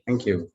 Thank you.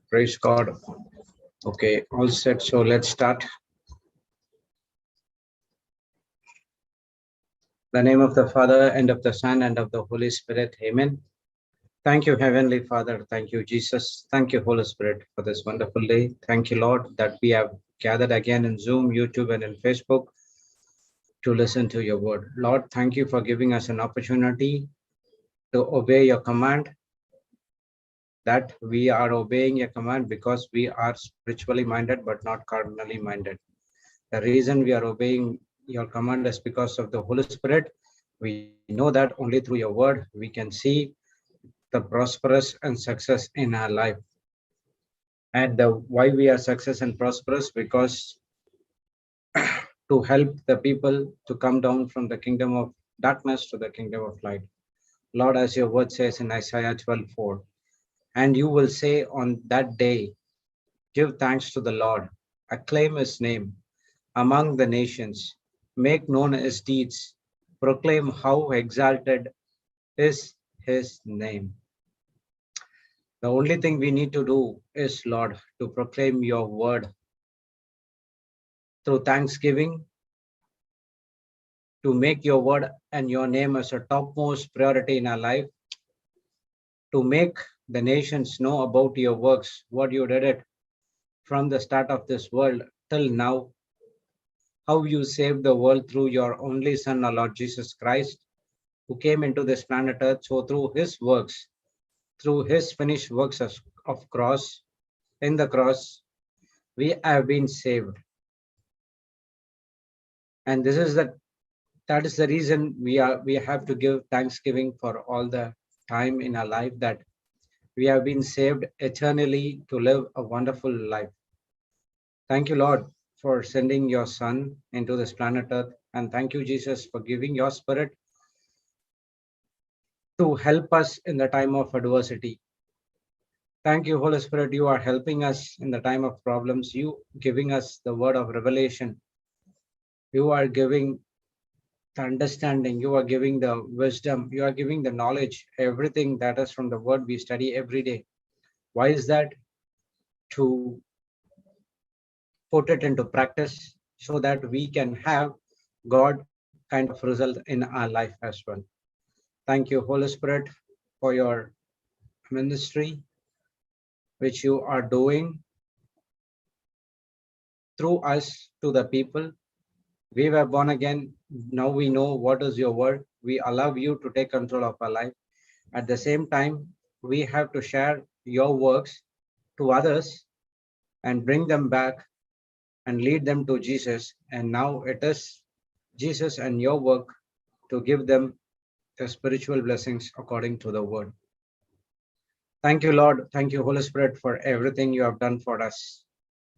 Praise God. Okay, all set. So let's start. In the name of the Father, and of the Son, and of the Holy Spirit. Amen. Thank you, Heavenly Father. Thank you, Jesus. Thank you, Holy Spirit, for this wonderful day. Thank you, Lord, that we have gathered again in Zoom, YouTube, and in Facebook to listen to your word. Lord, thank you for giving us an opportunity to obey your command, that we are obeying your command because we are spiritually minded but not carnally minded. The reason we are obeying your command is because of the Holy Spirit. We know that only through your word we can see the prosperous and success in our life. And why we are success and prosperous, because to help the people to come down from the kingdom of darkness to the kingdom of light. Lord, as your word says in Isaiah 12:4, and you will say on that day, give thanks to the Lord, acclaim his name among the nations, make known his deeds, proclaim how exalted is his name. The only thing we need to do is, Lord, to proclaim your word through thanksgiving, to make your word and your name as a topmost priority in our life, to make the nations know about your works, what you did it from the start of this world till now, how you saved the world through your only Son, our Lord Jesus Christ, who came into this planet Earth. So through his works, through his finished works of cross, in the cross, we have been saved. And this is that is the reason we have to give thanksgiving for all the time in our life, that we have been saved eternally to live a wonderful life. Thank you, Lord, for sending your Son into this planet Earth. And thank you, Jesus, for giving your Spirit to help us in the time of adversity. Thank you, Holy Spirit, you are helping us in the time of problems. You giving us the word of revelation. You are giving the understanding. You are giving the wisdom. You are giving the knowledge, everything that is from the word we study every day. Why is that? To put it into practice so that we can have God kind of result in our life as well. Thank you, Holy Spirit, for your ministry, which you are doing through us to the people. We were born again. Now we know what is your word. We allow you to take control of our life. At the same time, we have to share your works to others and bring them back and lead them to Jesus. And now it is Jesus and your work to give them the spiritual blessings according to the word. Thank you, Lord. Thank you, Holy Spirit, for everything you have done for us.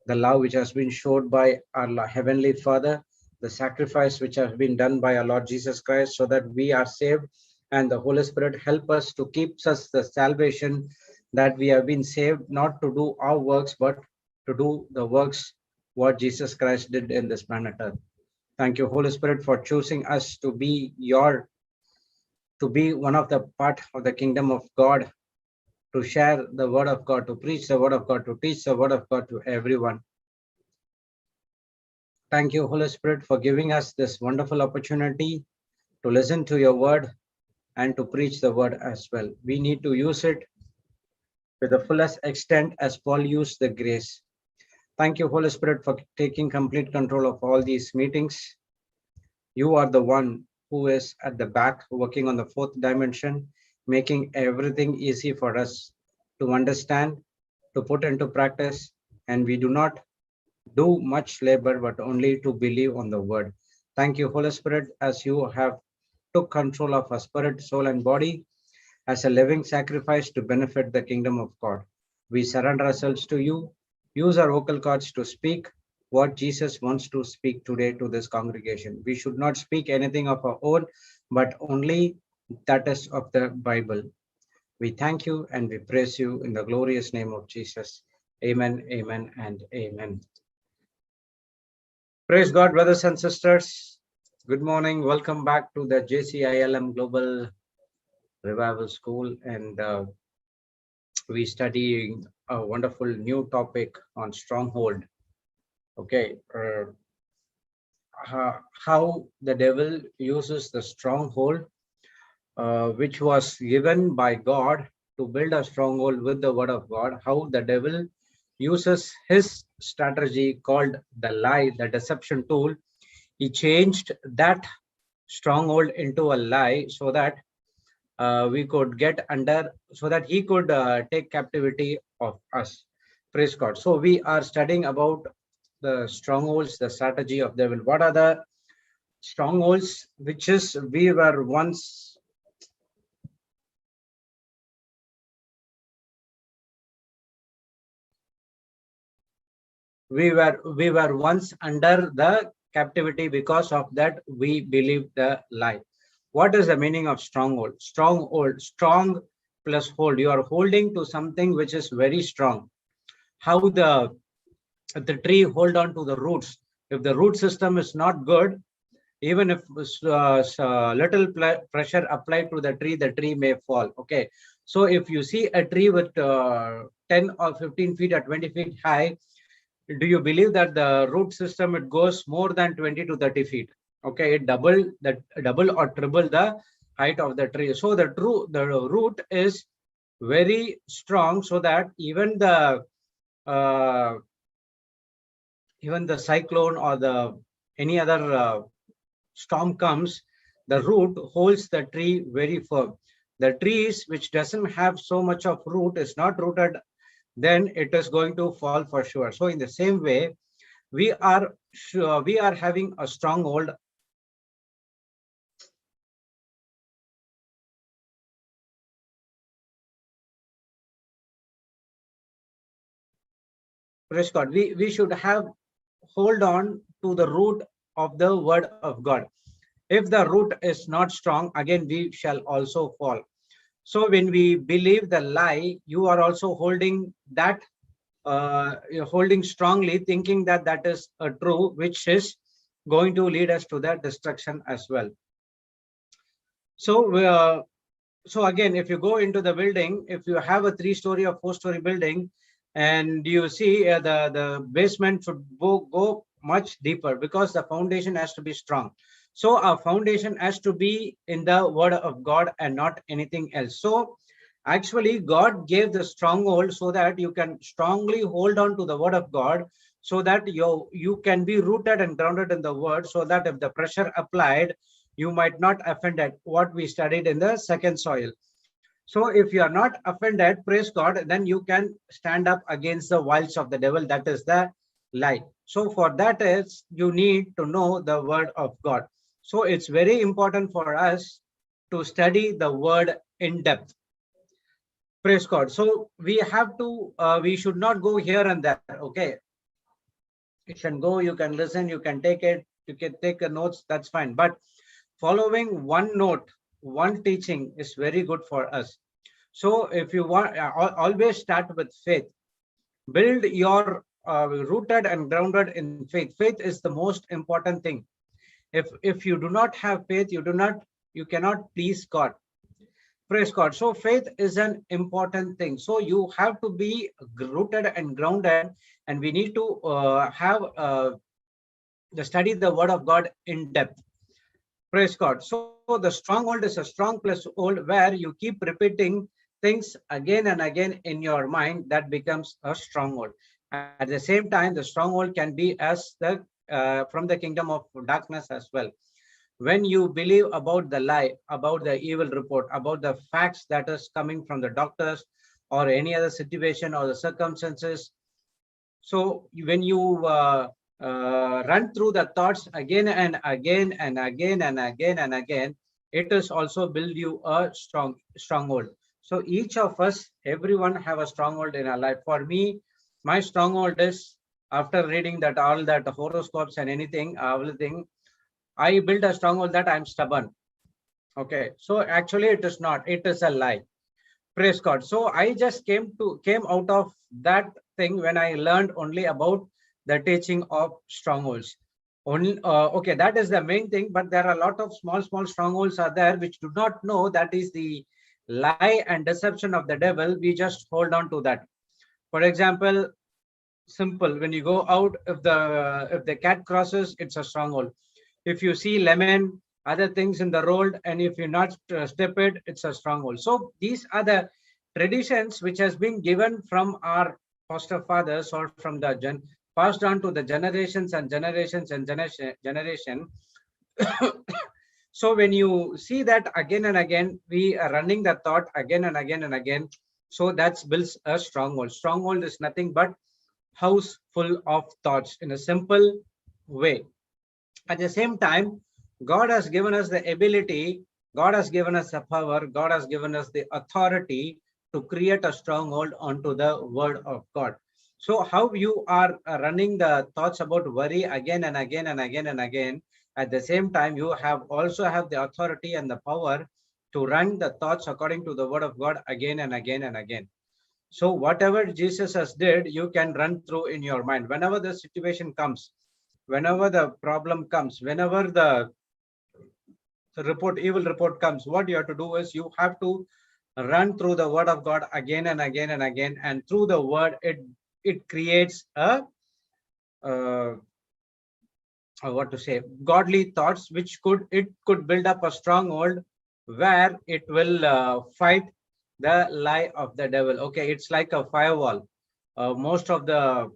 The love which has been showed by our Heavenly Father, the sacrifice which has been done by our Lord Jesus Christ so that we are saved, and the Holy Spirit help us to keep us the salvation that we have been saved, not to do our works, but to do the works what Jesus Christ did in this planet Earth. Thank you, Holy Spirit, for choosing us to be one of the part of the kingdom of God, to share the word of God, to preach the word of God, to teach the word of God to everyone. Thank you, Holy Spirit, for giving us this wonderful opportunity to listen to your word and to preach the word as well. We need to use it to the fullest extent as Paul used the grace. Thank you, Holy Spirit, for taking complete control of all these meetings. You are the one who is at the back working on the fourth dimension, making everything easy for us to understand, to put into practice, and we do not do much labor, but only to believe on the word. Thank you, Holy Spirit, as you have took control of our spirit, soul, and body as a living sacrifice to benefit the kingdom of God. We surrender ourselves to you. Use our vocal cords to speak what Jesus wants to speak today to this congregation. We should not speak anything of our own, but only that is of the Bible. We thank you and we praise you in the glorious name of Jesus. Amen, amen, and amen. Praise God, brothers and sisters. Good morning. Welcome back to the JCILM Global Revival School. And we studying a wonderful new topic on Stronghold. Okay. How the devil uses the stronghold, which was given by God to build a stronghold with the word of God. How the devil uses his strategy called the lie, the deception tool. He changed that stronghold into a lie so that we could get under, so that he could take captivity of us. Praise God. So we are studying about the strongholds, the strategy of devil. What are the strongholds? Which is we were once once under the captivity. Because of that we believe the lie. What is the meaning of stronghold? Stronghold, strong plus hold. You are holding to something which is very strong. How the tree hold on to the roots. If the root system is not good, even if little pressure applied to the tree may fall. Okay, so if you see a tree with 10 or 15 feet or 20 feet high, do you believe that the root system, it goes more than 20 to 30 feet? Okay, it double or triple the height of the tree. So the root is very strong, so that even the uh, cyclone or the any other storm comes, the root holds the tree very firm. The trees which doesn't have so much of root, is not rooted, then it is going to fall for sure. So in the same way, we are having a stronghold. Praise God. We should have hold on to the root of the word of God. If the root is not strong, again we shall also fall. So when we believe the lie, you are also holding that, you're holding strongly, thinking that that is a true, which is going to lead us to that destruction as well. So again, if you go into the building, if you have a 3-story or 4-story building, and you see the basement should go much deeper, because the foundation has to be strong. So our foundation has to be in the word of God and not anything else. So actually God gave the stronghold so that you can strongly hold on to the word of God, so that you can be rooted and grounded in the word, so that if the pressure applied, you might not offended, what we studied in the second soil. So if you are not offended, praise God, then you can stand up against the wiles of the devil, that is the lie. So for that is, you need to know the word of God. So it's very important for us to study the word in depth. Praise God. So we have to, we should not go here and there. Okay, you can go, you can listen, you can take it, you can take a notes, that's fine. But following one note, one teaching is very good for us. So if you want, always start with faith. Build your rooted and grounded in faith. Faith is the most important thing. If you do not have faith, you cannot please God. Praise God. So faith is an important thing. So you have to be rooted and grounded, and we need to have the study the word of God in depth. Praise God. So the stronghold is a strong plus hold where you keep repeating things again and again in your mind. That becomes a stronghold. At the same time, the stronghold can be as the from the kingdom of darkness as well. When you believe about the lie, about the evil report, about the facts that is coming from the doctors or any other situation or the circumstances, so when you run through the thoughts again and again and again and again and again, it is also build you a stronghold. So each of us, everyone have a stronghold in our life. For me, my stronghold is after reading that all that horoscopes and anything, everything, I build a stronghold that I'm stubborn. Okay, so actually it is not. It is a lie. Praise God. So I just came out of that thing when I learned only about the teaching of strongholds. Only okay, that is the main thing. But there are a lot of small strongholds are there which do not know that is the lie and deception of the devil. We just hold on to that. For example, simple. When you go out, if the cat crosses, it's a stronghold. If you see lemon, other things in the road, and if you not step it, it's a stronghold. So these are the traditions which has been given from our foster fathers or from the passed on to the generations and generations and generation. So when you see that again and again, we are running the thought again and again and again. So that builds a stronghold. Stronghold is nothing but house full of thoughts in a simple way. At the same time, God has given us the ability, God has given us the power, God has given us the authority to create a stronghold onto the word of God. So how you are running the thoughts about worry again and again and again and again, at the same time, you have also have the authority and the power to run the thoughts according to the word of God again and again and again. So whatever Jesus has did, you can run through in your mind. Whenever the situation comes, whenever the problem comes, whenever the evil report comes, what you have to do is you have to run through the word of God again and again and again. And through the word, it creates a what to say, godly thoughts, which could build up a stronghold where it will fight the lie of the devil. Okay, it's like a firewall. Most of the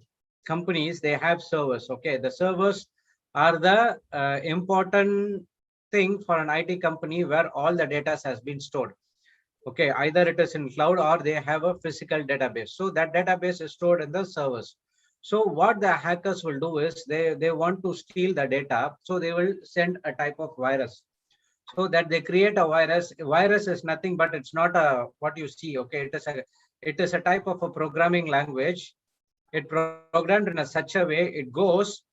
companies, they have servers. Okay, the servers are the important thing for an IT company where all the data has been stored. Okay, either it is in cloud or they have a physical database. So that database is stored in the servers. So what the hackers will do is they want to steal the data. So they will send a type of virus. So that they create a virus. Virus is nothing but it's not a what you see. Okay, it is a type of a programming language. It programmed in such a way it goes,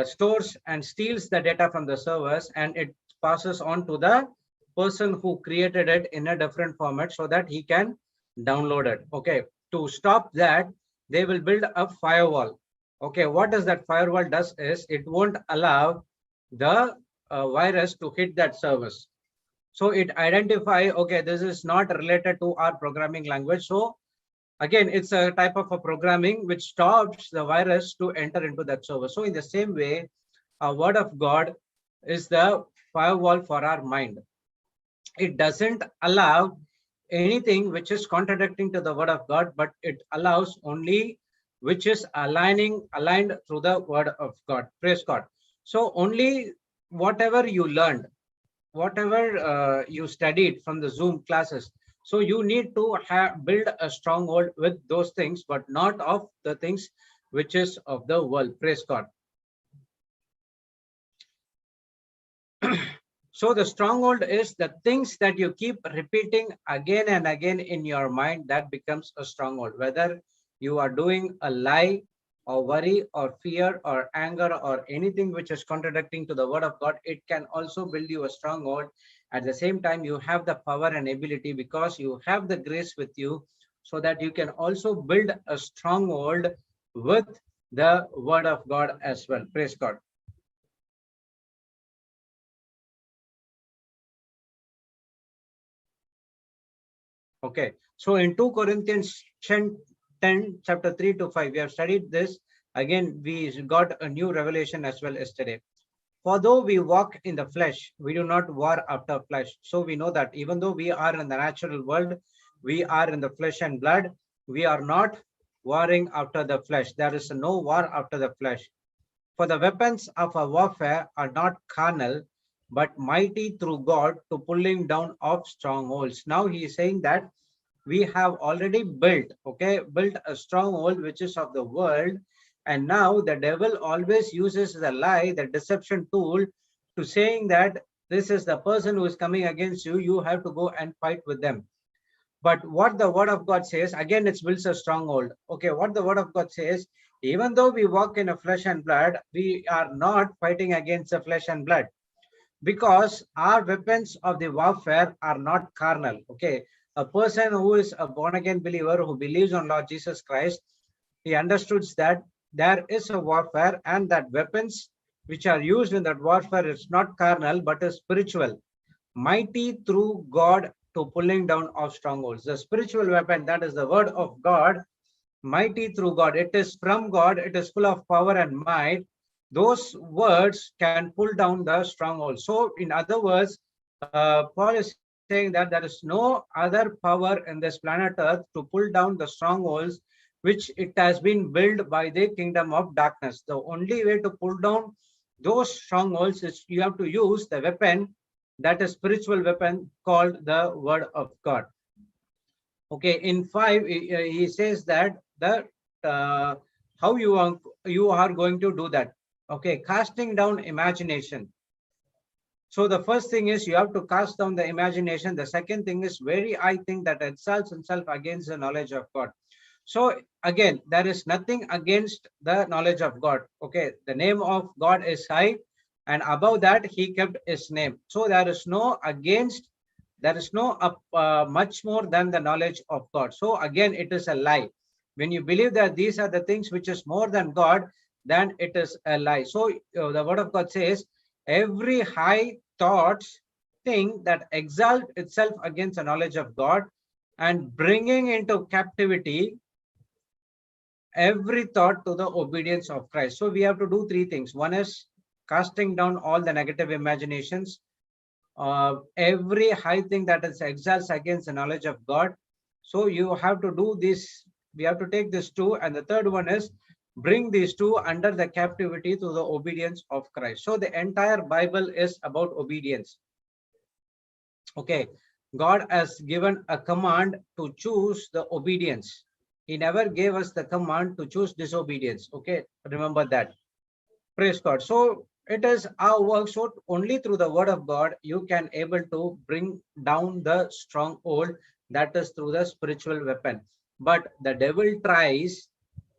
stores and steals the data from the servers, and it passes on to the person who created it in a different format so that he can download it. Okay, to stop that, they will build a firewall. Okay, what does that firewall does is it won't allow the virus to hit that service. So it identify, okay, this is not related to our programming language. So again, it's a type of a programming which stops the virus to enter into that server. So in the same way, a word of God is the firewall for our mind. It doesn't allow anything which is contradicting to the word of God, but it allows only which is aligned through the word of God. Praise God. So only whatever you learned, whatever you studied from the Zoom classes, so you need to build a stronghold with those things, but not of the things which is of the world. Praise God. So the stronghold is the things that you keep repeating again and again in your mind, that becomes a stronghold. Whether you are doing a lie or worry or fear or anger or anything which is contradicting to the word of God, it can also build you a stronghold. At the same time, you have the power and ability because you have the grace with you, so that you can also build a stronghold with the word of God as well. Praise God. Okay, so in 2 Corinthians 10, chapter 3 to 5, we have studied this. Again, we got a new revelation as well yesterday. For though we walk in the flesh, we do not war after flesh. So we know that even though we are in the natural world, we are in the flesh and blood, we are not warring after the flesh. There is no war after the flesh. For the weapons of our warfare are not carnal, but mighty through God to pulling down of strongholds. Now he is saying that we have already built a stronghold which is of the world, and now the devil always uses the lie, the deception tool, to saying that this is the person who is coming against you, you have to go and fight with them. But what the word of God says, again, it builds a stronghold. Okay, what the word of God says, even though we walk in a flesh and blood, we are not fighting against the flesh and blood, because our weapons of the warfare are not carnal. Okay, a person who is a born again believer who believes on Lord Jesus Christ, he understands that there is a warfare, and that weapons which are used in that warfare is not carnal but is spiritual, mighty through God to pulling down of strongholds. The spiritual weapon, that is the word of God, mighty through God. It is from God. It is full of power and might. Those words can pull down the stronghold. So, in other words, Paul is saying that there is no other power in this planet Earth to pull down the strongholds which it has been built by the kingdom of darkness. The only way to pull down those strongholds is you have to use the weapon, that is spiritual weapon called the word of God. Okay, in 5, he says that the how you are going to do that. Okay, casting down imagination. So the first thing is you have to cast down the imagination. The second thing is very high thing that exalts himself against the knowledge of God. So again, there is nothing against the knowledge of God. Okay, the name of God is high, and above that he kept his name. So there is no against, there is no much more than the knowledge of God. So again, it is a lie. When you believe that these are the things which is more than God, then it is a lie. So the word of God says, every high thoughts thing that exalt itself against the knowledge of God, and bringing into captivity every thought to the obedience of Christ. So we have to do three things. One is casting down all the negative imaginations, every high thing that is exalts against the knowledge of God. So you have to do this. We have to take this two, and the third one is bring these two under the captivity to the obedience of Christ. So the entire Bible is about obedience. Okay, God has given a command to choose the obedience. He never gave us the command to choose disobedience. Okay, remember that. Praise God. So it is our work. So only through the word of God you can able to bring down the stronghold, that is through the spiritual weapon. But the devil tries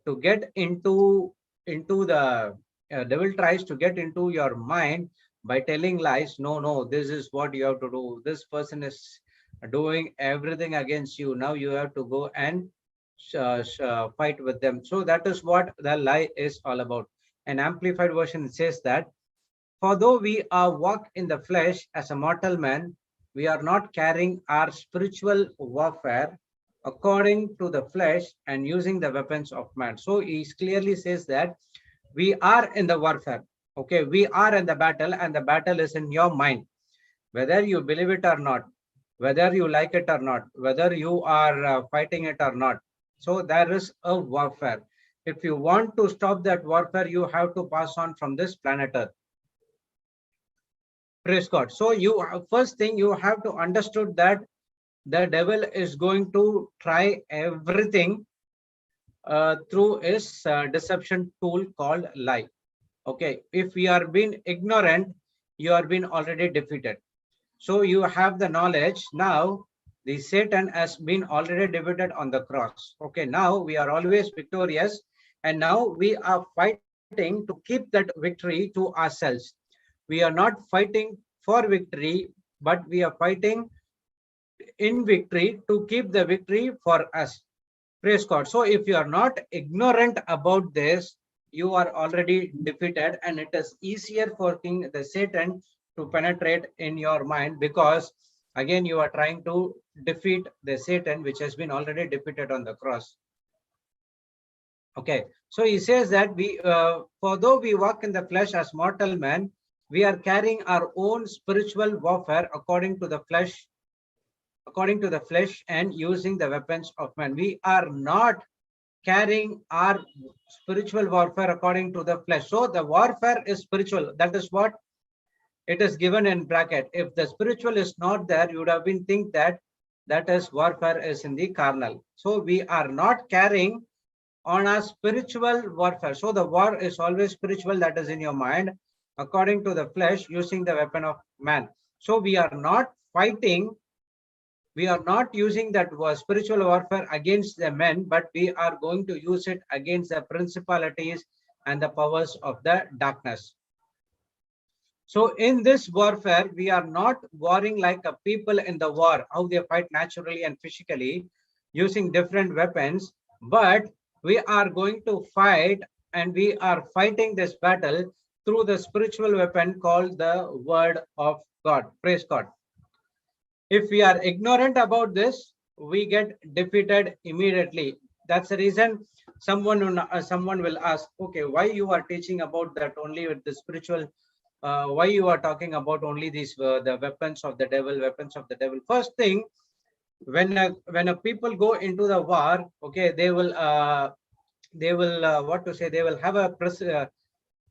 to get into the devil tries to get into your mind by telling lies. No, this is what you have to do. This person is doing everything against you. Now you have to go and fight with them. So that is what the lie is all about. An amplified version says that, for though we are walk in the flesh as a mortal man, we are not carrying our spiritual warfare according to the flesh and using the weapons of man. So he clearly says that we are in the warfare. Okay, we are in the battle, and the battle is in your mind. Whether you believe it or not, whether you like it or not, whether you are fighting it or not. So there is a warfare. If you want to stop that warfare, you have to pass on from this planet Earth. Praise God. So you first thing you have to understood that the devil is going to try everything through his deception tool called lie. Okay, if you are being ignorant, you are being already defeated. So you have the knowledge. Now the Satan has been already defeated on the cross. Okay, now we are always victorious, and now we are fighting to keep that victory to ourselves. We are not fighting for victory, but we are fighting in victory to keep the victory for us. Praise God. So if you are not ignorant about this, you are already defeated, and it is easier for King the Satan to penetrate in your mind, because again you are trying to defeat the Satan which has been already defeated on the cross. Okay, so he says that we for though we walk in the flesh as mortal man, we are carrying our own spiritual warfare according to the flesh, and using the weapons of man. We are not carrying our spiritual warfare according to the flesh. So the warfare is spiritual. That is what it is given in bracket. If the spiritual is not there, you would have been think that that is warfare is in the carnal. So we are not carrying on our spiritual warfare. So the war is always spiritual, that is in your mind, according to the flesh, using the weapon of man. So we are not fighting, we are not using that spiritual warfare against the men, but we are going to use it against the principalities and the powers of the darkness. So in this warfare, we are not warring like a people in the war, how they fight naturally and physically using different weapons, but we are going to fight, and we are fighting this battle through the spiritual weapon called the word of God. Praise God. If we are ignorant about this, we get defeated immediately. That's the reason someone will ask, okay, why you are teaching about that only with the spiritual, why you are talking about only these the weapons of the devil. First thing, when a people go into the war, okay, they will what to say, they will have a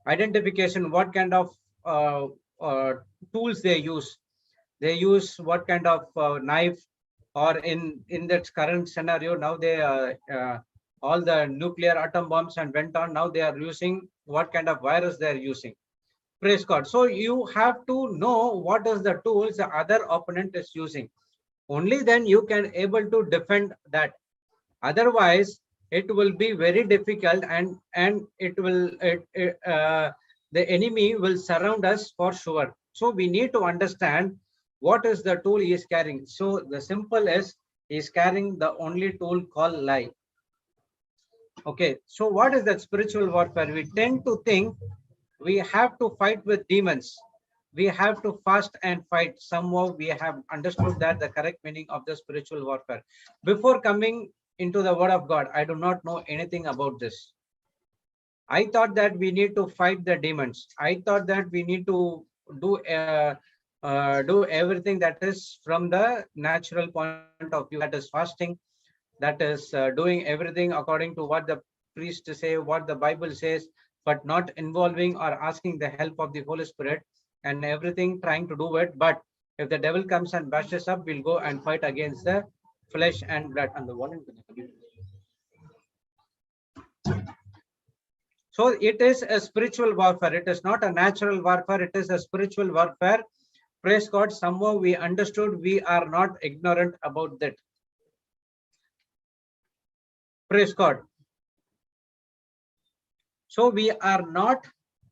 identification what kind of uh, uh, tools they use. They use what kind of knife, or in that current scenario now they all the nuclear atom bombs and went on, now they are using what kind of virus they are using. Praise God. So you have to know what is the tools the other opponent is using. Only then you can able to defend that. Otherwise it will be very difficult, and the enemy will surround us for sure. So we need to understand what is the tool he is carrying. So the simple is, he is carrying the only tool called lie. Okay, so what is that spiritual warfare? We tend to think we have to fight with demons, we have to fast and fight. Somehow we have understood that the correct meaning of the spiritual warfare. Before coming into the word of God, I do not know anything about this. I thought that we need to fight the demons. I thought that we need to do everything that is from the natural point of view, that is fasting, that is doing everything according to what the priest say, what the Bible says, but not involving or asking the help of the Holy Spirit, and everything trying to do it. But if the devil comes and bashes up, we'll go and fight against the flesh and blood. And the volume. So it is a spiritual warfare. It is not a natural warfare. It is a spiritual warfare. Praise God. Somehow we understood. We are not ignorant about that. Praise God. So we are not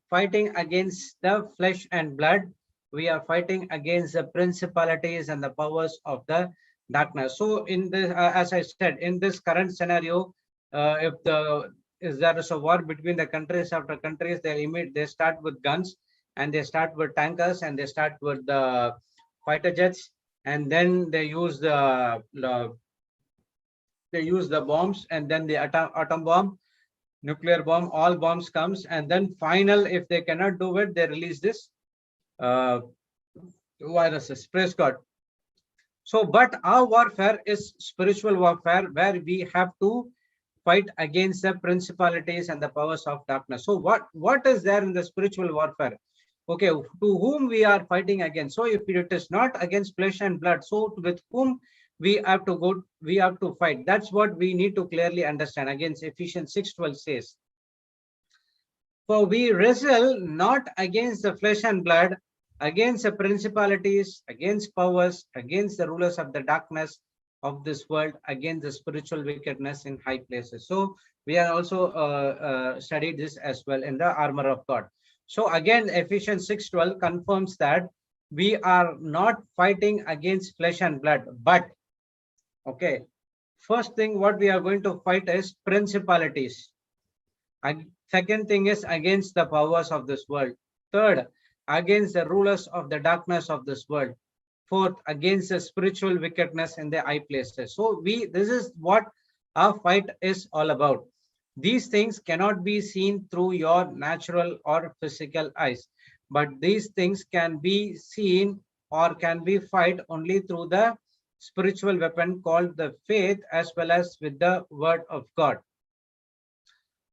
fighting against the flesh and blood. We are fighting against the principalities and the powers of the darkness. So in this, as I said, in this current scenario, if there is a war between the countries after countries, they start with guns, and they start with tankers, and they start with the fighter jets, and then they use the bombs, and then the atom bomb, nuclear bomb, all bombs comes, and then final, if they cannot do it, they release this viruses. Praise God. So, but our warfare is spiritual warfare, where we have to fight against the principalities and the powers of darkness. So what is there in the spiritual warfare? Okay, to whom we are fighting against? So if it is not against flesh and blood, so with whom we have to go, we have to fight. That's what we need to clearly understand. Against Ephesians 6:12 says, for we wrestle not against the flesh and blood, against the principalities, against powers, against the rulers of the darkness of this world, against the spiritual wickedness in high places. So we are also studied this as well in the armor of God. So again, Ephesians 6:12 confirms that we are not fighting against flesh and blood, but okay, first thing what we are going to fight is principalities. Second thing is against the powers of this world. Third, against the rulers of the darkness of this world. Fourth, against the spiritual wickedness in the high places. So this is what our fight is all about. These things cannot be seen through your natural or physical eyes. but these things can be seen or can be fight only through the spiritual weapon called the faith, as well as with the word of God.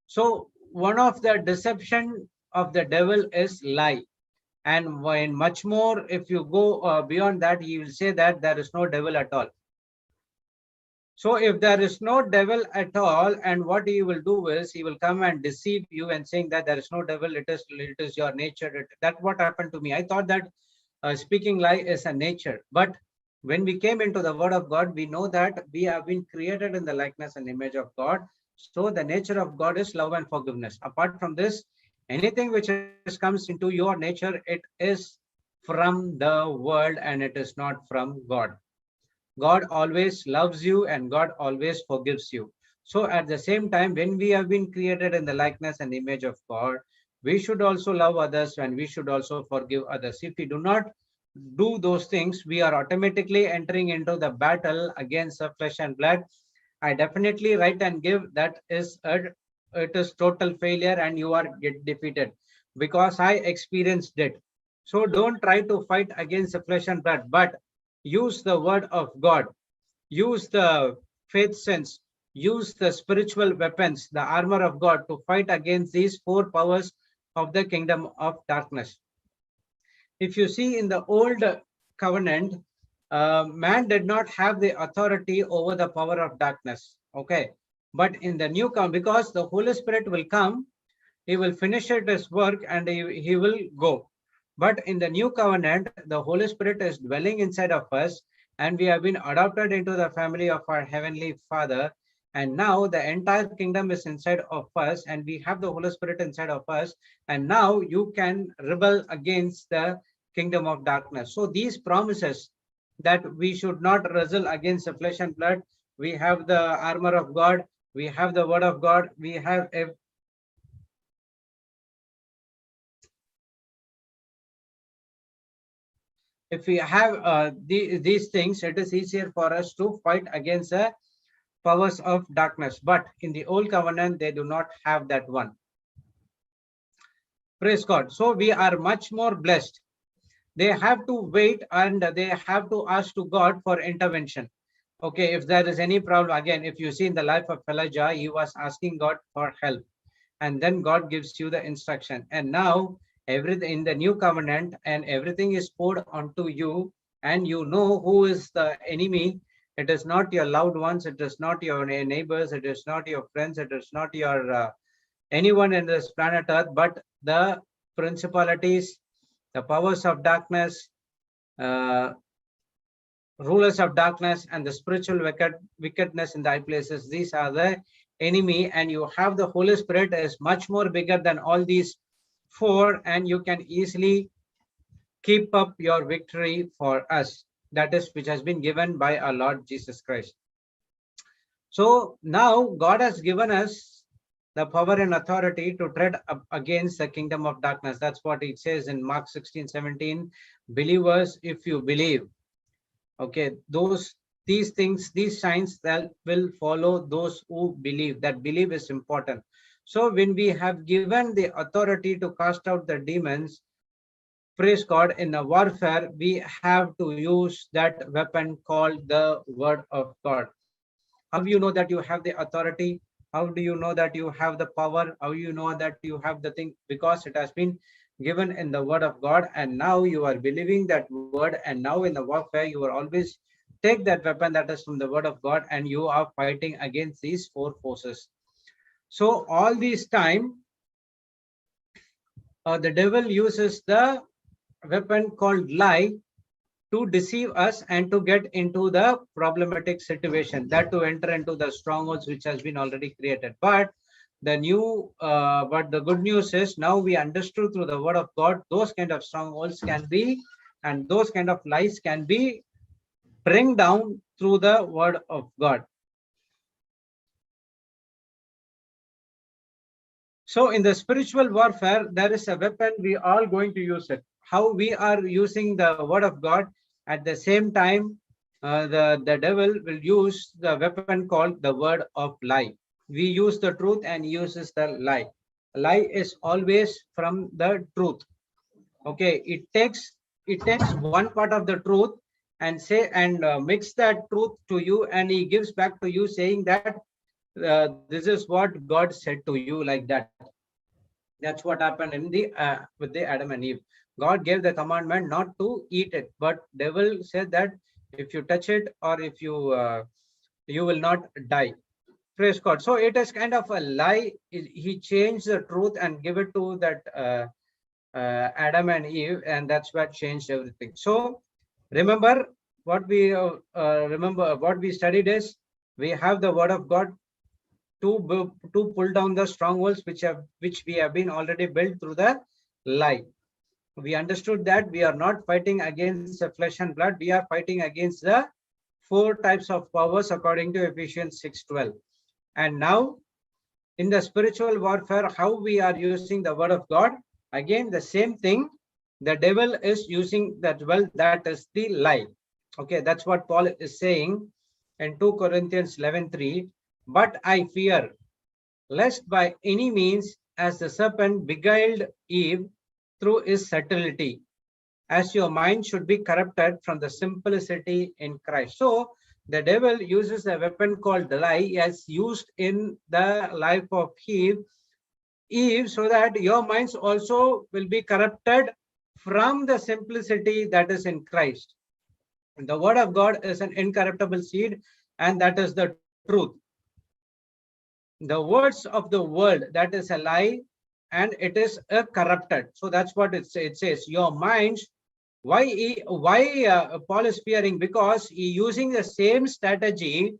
So one of the deception of the devil is lie. And when much more, if you go beyond that, he will say that there is no devil at all. So if there is no devil at all, and what he will do is he will come and deceive you and saying that there is no devil, it is your nature. That what happened to me. I thought that speaking lie is a nature, but when we came into the word of God, we know that we have been created in the likeness and image of God. So the nature of God is love and forgiveness. Apart from this, anything which comes into your nature, it is from the world and it is not from God. God always loves you and God always forgives you. So at the same time, when we have been created in the likeness and image of God, we should also love others and we should also forgive others. If we do not do those things, we are automatically entering into the battle against the flesh and blood. I definitely write and give that it is total failure and you are get defeated, because I experienced it. So don't try to fight against the flesh and blood, but use the word of God, use the faith sense, use the spiritual weapons, the armor of God to fight against these four powers of the kingdom of darkness. If you see in the old covenant, man did not have the authority over the power of darkness. Okay. But in the new covenant, because the Holy Spirit will come, he will finish his work and he will go. But in the new covenant, the Holy Spirit is dwelling inside of us, and we have been adopted into the family of our Heavenly Father. And now the entire kingdom is inside of us, and we have the Holy Spirit inside of us. And now you can rebel against the kingdom of darkness. So these promises that we should not wrestle against the flesh and blood, we have the armor of God, we have the word of God, we have if we have these things, it is easier for us to fight against the powers of darkness. But in the old covenant, they do not have that one. Praise God. So we are much more blessed. They have to wait and they have to ask to God for intervention. Okay, if there is any problem, again, if you see in the life of Elijah, he was asking God for help, and then God gives you the instruction. And now everything in the new covenant and everything is poured onto you, and you know who is the enemy. It is not your loved ones, it is not your neighbors, it is not your friends, it is not your anyone in this planet earth, but the principalities, the powers of darkness, uh, rulers of darkness, and the spiritual wickedness in the high places. These are the enemy, and you have the Holy Spirit is much more bigger than all these four, and you can easily keep up your victory for us. That is which has been given by our Lord Jesus Christ. So now God has given us the power and authority to tread up against the kingdom of darkness. That's what it says in Mark 16:17. Believers, if you believe, okay, these things, these signs that will follow those who believe. That belief is important. So when we have given the authority to cast out the demons, praise God, in a warfare, we have to use that weapon called the word of God. How do you know that you have the authority? How do you know that you have the power? How do you know that you have the thing? Because it has been given in the word of God, and now you are believing that word, and now in the warfare you are always take that weapon that is from the word of God, and you are fighting against these four forces. So all this time, the devil uses the weapon called lie to deceive us and to get into the problematic situation, that to enter into the strongholds which has been already created. But the good news is now we understood through the word of God, those kind of strongholds can be, and those kind of lies can be bring down through the word of God. So in the spiritual warfare, there is a weapon, we are going to use it. How we are using the word of God, at the same time, the devil will use the weapon called the word of lie. We use the truth and uses the lie. Lie is always from the truth. Okay, it takes one part of the truth and mix that truth to you, and he gives back to you saying that this is what God said to you, like that. That's what happened in the with the Adam and Eve. God gave the commandment not to eat it, but devil said that if you touch it or if you will not die. Praise God. So it is kind of a lie. He changed the truth and give it to that Adam and Eve, and that's what changed everything. So remember what we studied is we have the word of God to pull down the strongholds which we have been already built through the lie. We understood that we are not fighting against the flesh and blood. We are fighting against the 4 types of powers according to Ephesians 6:12. And now in the spiritual warfare, how we are using the word of God, again the same thing. The devil is using that, well, that is the lie. Okay, that's what Paul is saying in 2 Corinthians 11:3. But I fear lest by any means, as the serpent beguiled Eve through his subtlety, as your mind should be corrupted from the simplicity in Christ. So the devil uses a weapon called the lie, as used in the life of Eve, so that your minds also will be corrupted from the simplicity that is in Christ. The word of God is an incorruptible seed, and that is the truth. The words of the world, that is a lie, and it is a corrupted. So that's what it says. Your minds. Why Paul is fearing? Because he using the same strategy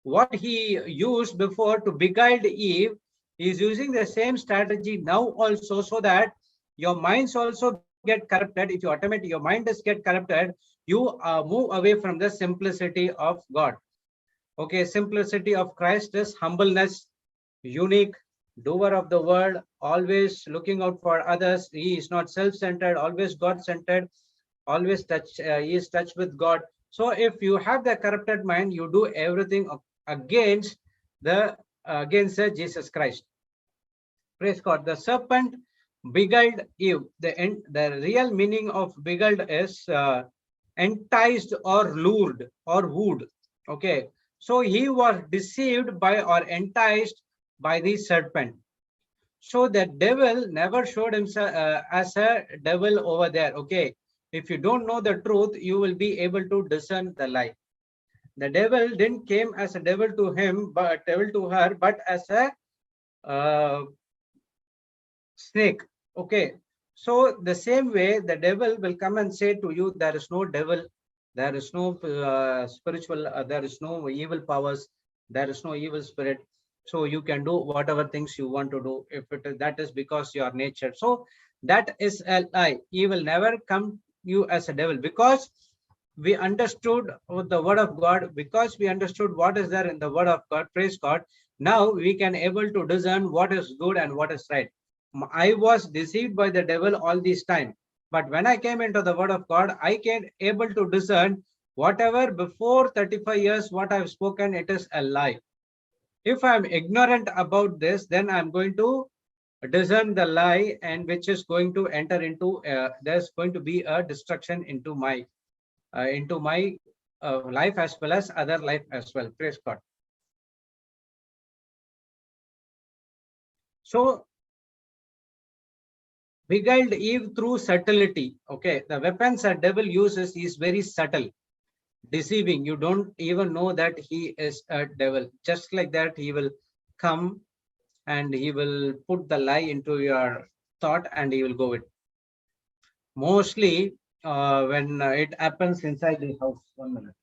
what he used before to beguile Eve. He is using the same strategy now also, so that your minds also get corrupted. If you automate your mind is get corrupted, you move away from the simplicity of God. Okay, simplicity of Christ is humbleness, unique, doer of the word, always looking out for others. He is not self-centered, always God-centered, always he is touched with God. So if you have the corrupted mind, you do everything against Jesus Christ. Praise God. The serpent beguiled Eve. The real meaning of beguiled is enticed or lured or wooed. Okay, so he was deceived by or enticed by the serpent. So the devil never showed himself as a devil over there. Okay, if you don't know the truth, you will be able to discern the lie. The devil didn't came as a devil to him, but devil to her, but as a snake. Okay, so the same way the devil will come and say to you, there is no devil, there is no spiritual, there is no evil powers, there is no evil spirit. So you can do whatever things you want to do. If that is because your nature. So that is a lie. He will never come you as a devil, because we understood the word of God, because we understood what is there in the word of God. Praise God. Now we can able to discern what is good and what is right. I was deceived by the devil all this time, but when I came into the word of God, I can able to discern whatever before 35 years what I've spoken, it is a lie. If I'm ignorant about this, then I'm going to discern the lie, and which is going to enter into there's going to be a destruction into my life as well as other life as well. Praise God. So beguiled Eve through subtlety. Okay, the weapons that devil uses is very subtle, deceiving. You don't even know that he is a devil. Just like that, he will come and he will put the lie into your thought, and he will go with. Mostly when it happens inside the house. 1 minute.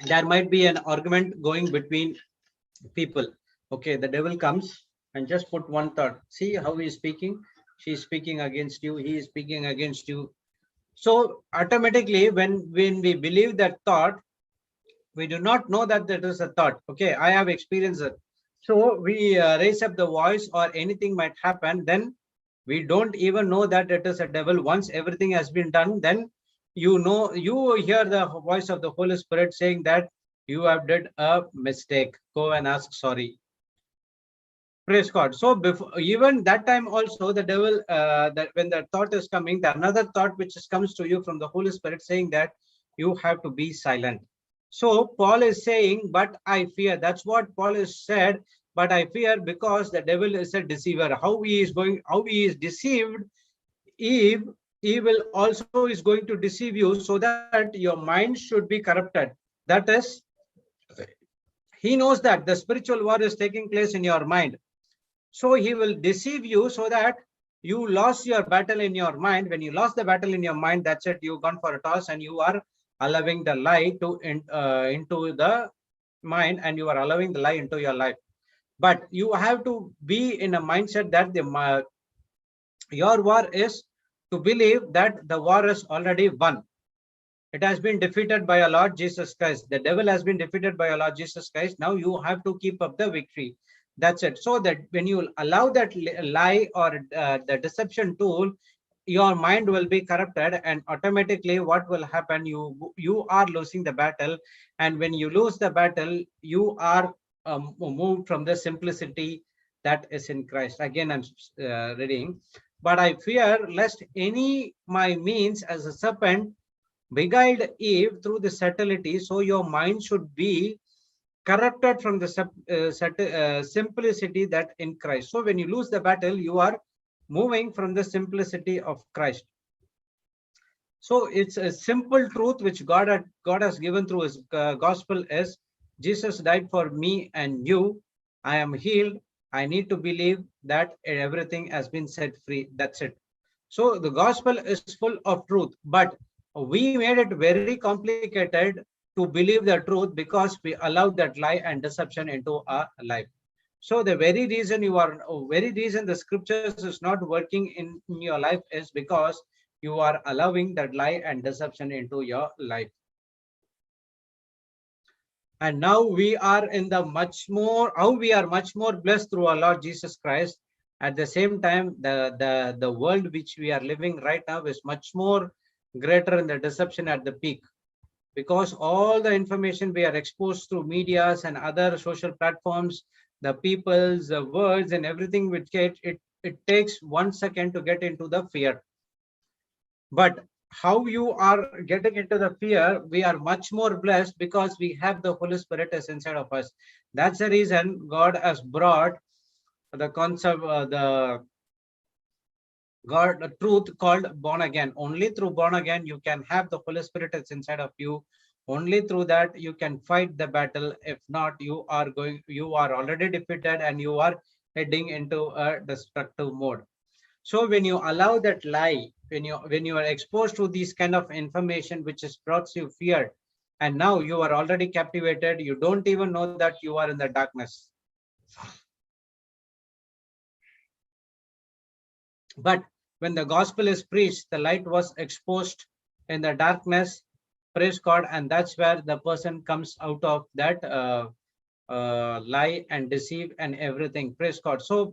There might be an argument going between people. Okay, the devil comes and just put one thought. See how he is speaking. She is speaking against you. He is speaking against you. So automatically, when we believe that thought, we do not know that that is a thought. Okay, I have experienced it. So we raise up the voice, or anything might happen. Then we don't even know that it is a devil. Once everything has been done, then you know, you hear the voice of the Holy Spirit saying that you have did a mistake, go and ask sorry. Praise God. So before, even that time also, the devil, that when the thought is coming, the another thought which comes to you from the Holy Spirit saying that you have to be silent. So Paul is saying, but I fear. That's what Paul is said. But I fear because the devil is a deceiver. How he is going, how he is deceived, Eve, he will also is going to deceive you so that your mind should be corrupted. That is, he knows that the spiritual war is taking place in your mind. So he will deceive you so that you lost your battle in your mind. When you lost the battle in your mind, that's it. You've gone for a toss and you are allowing the lie to into the mind, and you are allowing the lie into your life. But you have to be in a mindset that your war is to believe that the war is already won. It has been defeated by our Lord Jesus Christ. The devil has been defeated by our Lord Jesus Christ. Now you have to keep up the victory. That's it. So that when you allow that lie or the deception tool, your mind will be corrupted, and automatically what will happen? You are losing the battle, and when you lose the battle, you are moved from the simplicity that is in Christ. Again, I'm reading. But I fear lest any my means as a serpent beguiled Eve through the subtlety, so your mind should be corrupted from the simplicity that in Christ. So when you lose the battle, you are moving from the simplicity of Christ. So it's a simple truth which God has given through his gospel is Jesus died for me and you. I am healed. I need to believe that everything has been set free. That's it. So the gospel is full of truth, but we made it very complicated to believe the truth because we allowed that lie and deception into our life. So the very reason the scriptures is not working in your life is because you are allowing that lie and deception into your life. And now we are in the how we are much more blessed through our Lord Jesus Christ. At the same time, the world which we are living right now is much more greater in the deception at the peak, because all the information we are exposed through medias and other social platforms, the people's words and everything which it takes 1 second to get into the fear. But how you are getting into the fear, we are much more blessed because we have the Holy Spirit is inside of us. That's the reason God has brought the concept, the truth called born again. Only through born again you can have the Holy Spirit is inside of you. Only through that you can fight the battle. If not, you are already defeated and you are heading into a destructive mode. So when you allow that lie, when you are exposed to these kind of information which has brought you fear, and now you are already captivated, you don't even know that you are in the darkness. But when the gospel is preached, the light was exposed in the darkness. Praise God. And that's where the person comes out of that lie and deceive and everything. Praise God. So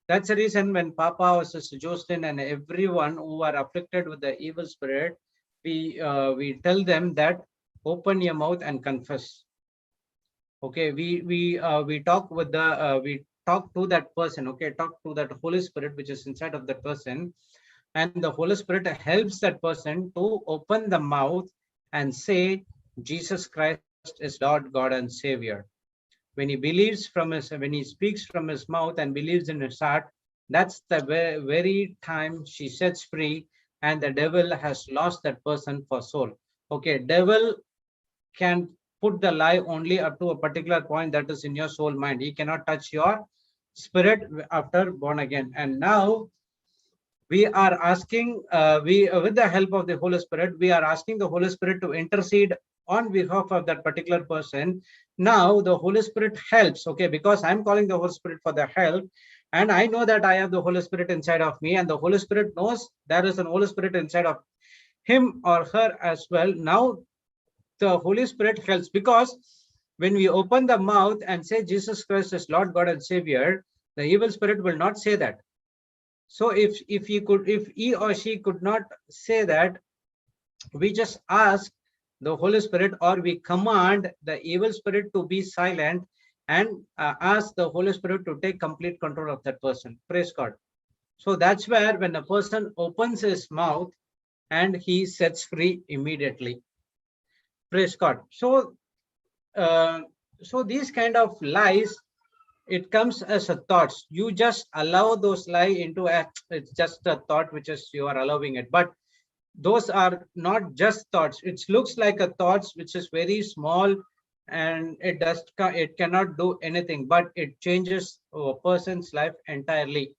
that's the reason when Papa or Sister Jocelyn and everyone who are afflicted with the evil spirit, we tell them that open your mouth and confess. Okay, we talk with the we talk to that person. Okay, talk to that Holy Spirit which is inside of that person, and the Holy Spirit helps that person to open the mouth and say Jesus Christ is Lord, God, and Savior. When he speaks from his mouth and believes in his heart, that's the very time she sets free, and the devil has lost that person for soul. Okay, devil can put the lie only up to a particular point, that is in your soul mind. He cannot touch your spirit after born again. And now we are asking, with the help of the Holy Spirit, we are asking the Holy Spirit to intercede on behalf of that particular person. Now the Holy Spirit helps, okay, because I'm calling the Holy Spirit for the help, and I know that I have the Holy Spirit inside of me, and the Holy Spirit knows there is an Holy Spirit inside of him or her as well. Now the Holy Spirit helps, because when we open the mouth and say Jesus Christ is Lord, God, and Savior, the evil spirit will not say that. So if he or she could not say that, We just ask the Holy Spirit, or we command the evil spirit to be silent, and ask the Holy Spirit to take complete control of that person. Praise God. So that's where when a person opens his mouth and he sets free immediately. Praise God. Uh, so these kind of lies, it comes as a thoughts. You just allow those lie into a, it's just a thought which is you are allowing it, but those are not just thoughts. It looks like a thoughts which is very small, and it cannot do anything, but it changes a person's life entirely.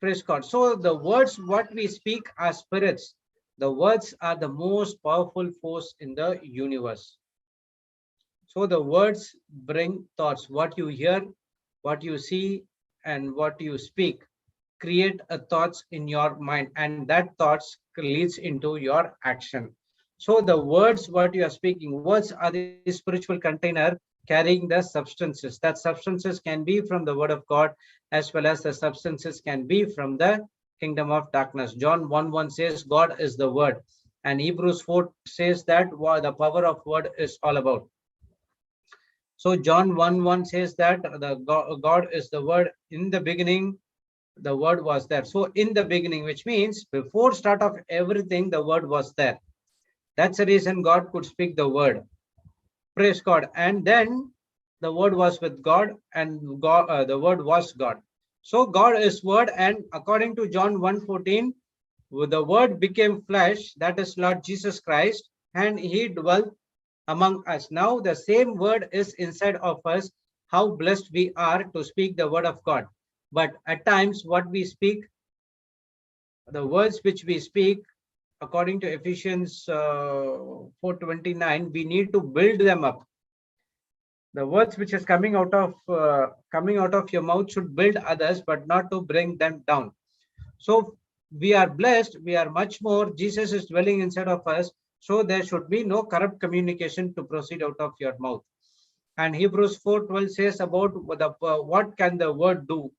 Praise God. So the words what we speak are spirits. The words are the most powerful force in the universe. So the words bring thoughts. What you hear, what you see, and what you speak create a thoughts in your mind, and that thoughts leads into your action. So the words what you are speaking, words are the spiritual container carrying the substances. That substances can be from the word of God, as well as the substances can be from the kingdom of darkness. John 1:1 says God is the word, and Hebrews 4 says that the power of word is all about. So John 1:1 says that the God is the word. In the beginning the word was there. So in the beginning, which means before start of everything, the word was there. That's the reason God could speak the word. Praise God. And then the word was with God, and God, the word was God. So God is word, and according to John 1:14, the word became flesh, that is Lord Jesus Christ, and he dwelt among us. Now the same word is inside of us. How blessed we are to speak the word of God. But at times what we speak, the words which we speak, according to Ephesians 4:29, we need to build them up. The words which is coming out of your mouth should build others, but not to bring them down. So we are blessed, we are much more. Jesus is dwelling inside of us, so there should be no corrupt communication to proceed out of your mouth. And Hebrews 4:12 says about what can the word do.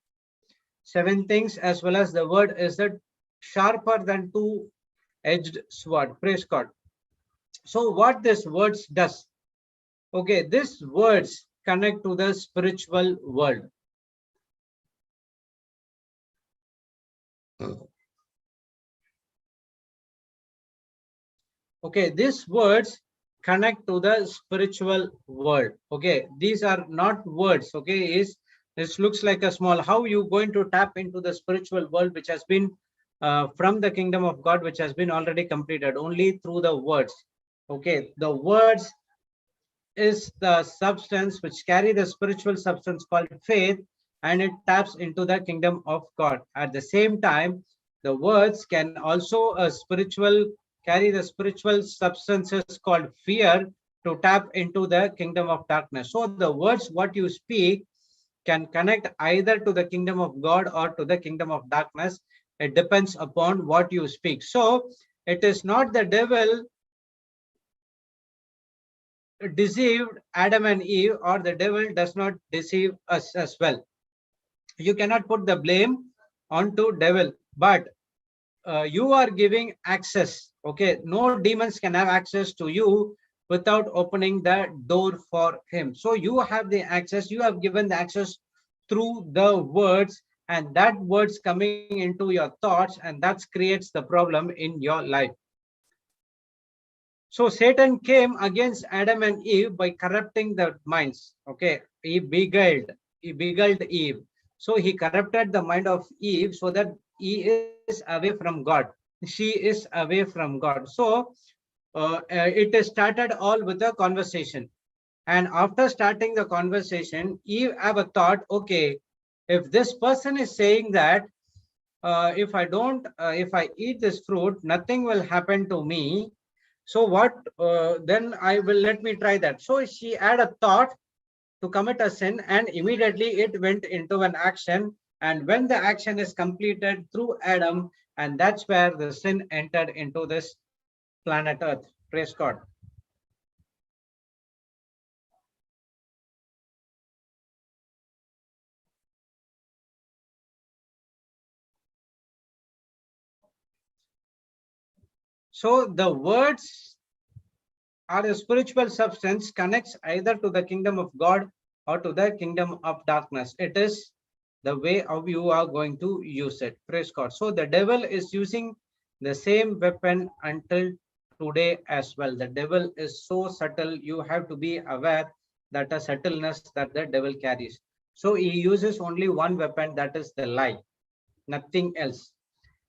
7 things, as well as the word is that sharper than two-edged sword. Praise God. So what this words does? Okay, this words connect to the spiritual world. Okay, these words connect to the spiritual world. Okay, these are not words. Okay, this looks like a small. How you going to tap into the spiritual world, which has been from the kingdom of God, which has been already completed only through the words. Okay, the words is the substance which carry the spiritual substance called faith, and it taps into the kingdom of God. At the same time, the words can also carry the spiritual substances called fear to tap into the kingdom of darkness. So the words what you speak can connect either to the kingdom of God or to the kingdom of darkness. It depends upon what you speak. So it is not the devil deceived Adam and Eve, or the devil does not deceive us as well. You cannot put the blame onto devil, but you are giving access. Okay, no demons can have access to you without opening the door for him. So you have the access, you have given the access through the words, and that words coming into your thoughts, and that creates the problem in your life. So Satan came against Adam and Eve by corrupting their minds. Okay, he beguiled Eve. So he corrupted the mind of Eve so that he is away from God. She is away from God. So it is started all with a conversation. And after starting the conversation, Eve have a thought, okay, if this person is saying that if I eat this fruit, nothing will happen to me. So what, then I will, let me try that. So she had a thought to commit a sin, and immediately it went into an action. And when the action is completed through Adam, and that's where the sin entered into this planet Earth. Praise God. So the words are a spiritual substance, connects either to the kingdom of God or to the kingdom of darkness. It is the way of you are going to use it. Praise God. So the devil is using the same weapon until today as well. The devil is so subtle. You have to be aware that the subtleness that the devil carries. So he uses only one weapon, that is the lie, nothing else.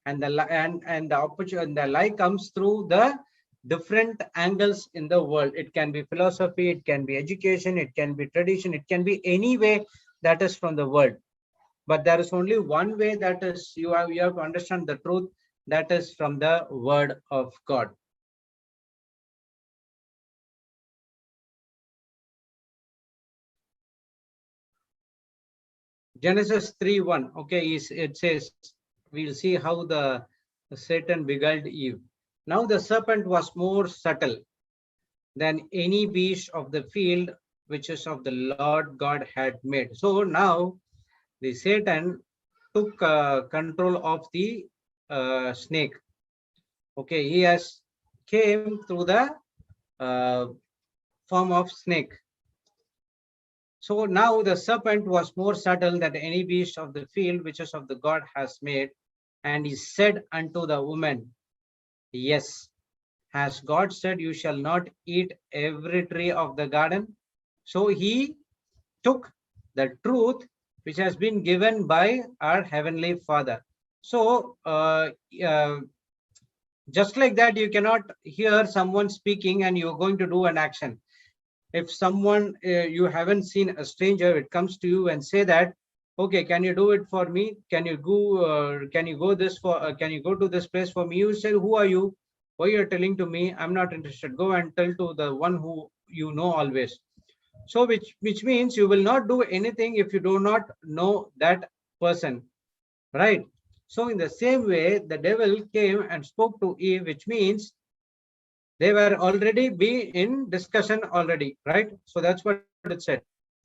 And the lie comes through the different angles in the world. It can be philosophy, it can be education, it can be tradition, it can be any way that is from the world. But there is only one way, that is you have to understand the truth, that is from the word of God. Genesis 3:1. Okay, it says, we'll see how the Satan beguiled Eve. Now the serpent was more subtle than any beast of the field which is of the Lord God had made. So now the Satan took control of the snake. Okay, he has came through the uh, form of snake. So now the serpent was more subtle than any beast of the field which is of the God has made. And he said unto the woman, yes, has God said, you shall not eat every tree of the garden? So he took the truth which has been given by our Heavenly Father. So just like that, you cannot hear someone speaking and you're going to do an action. If someone you haven't seen, a stranger, it comes to you and say that, okay, can you do it for me? Can you go to this place for me? You say, who are you? Why you're telling to me? I'm not interested. Go and tell to the one who you know always. So which means you will not do anything if you do not know that person, right? So in the same way, the devil came and spoke to Eve, which means they were already be in discussion already, right? So that's what it said.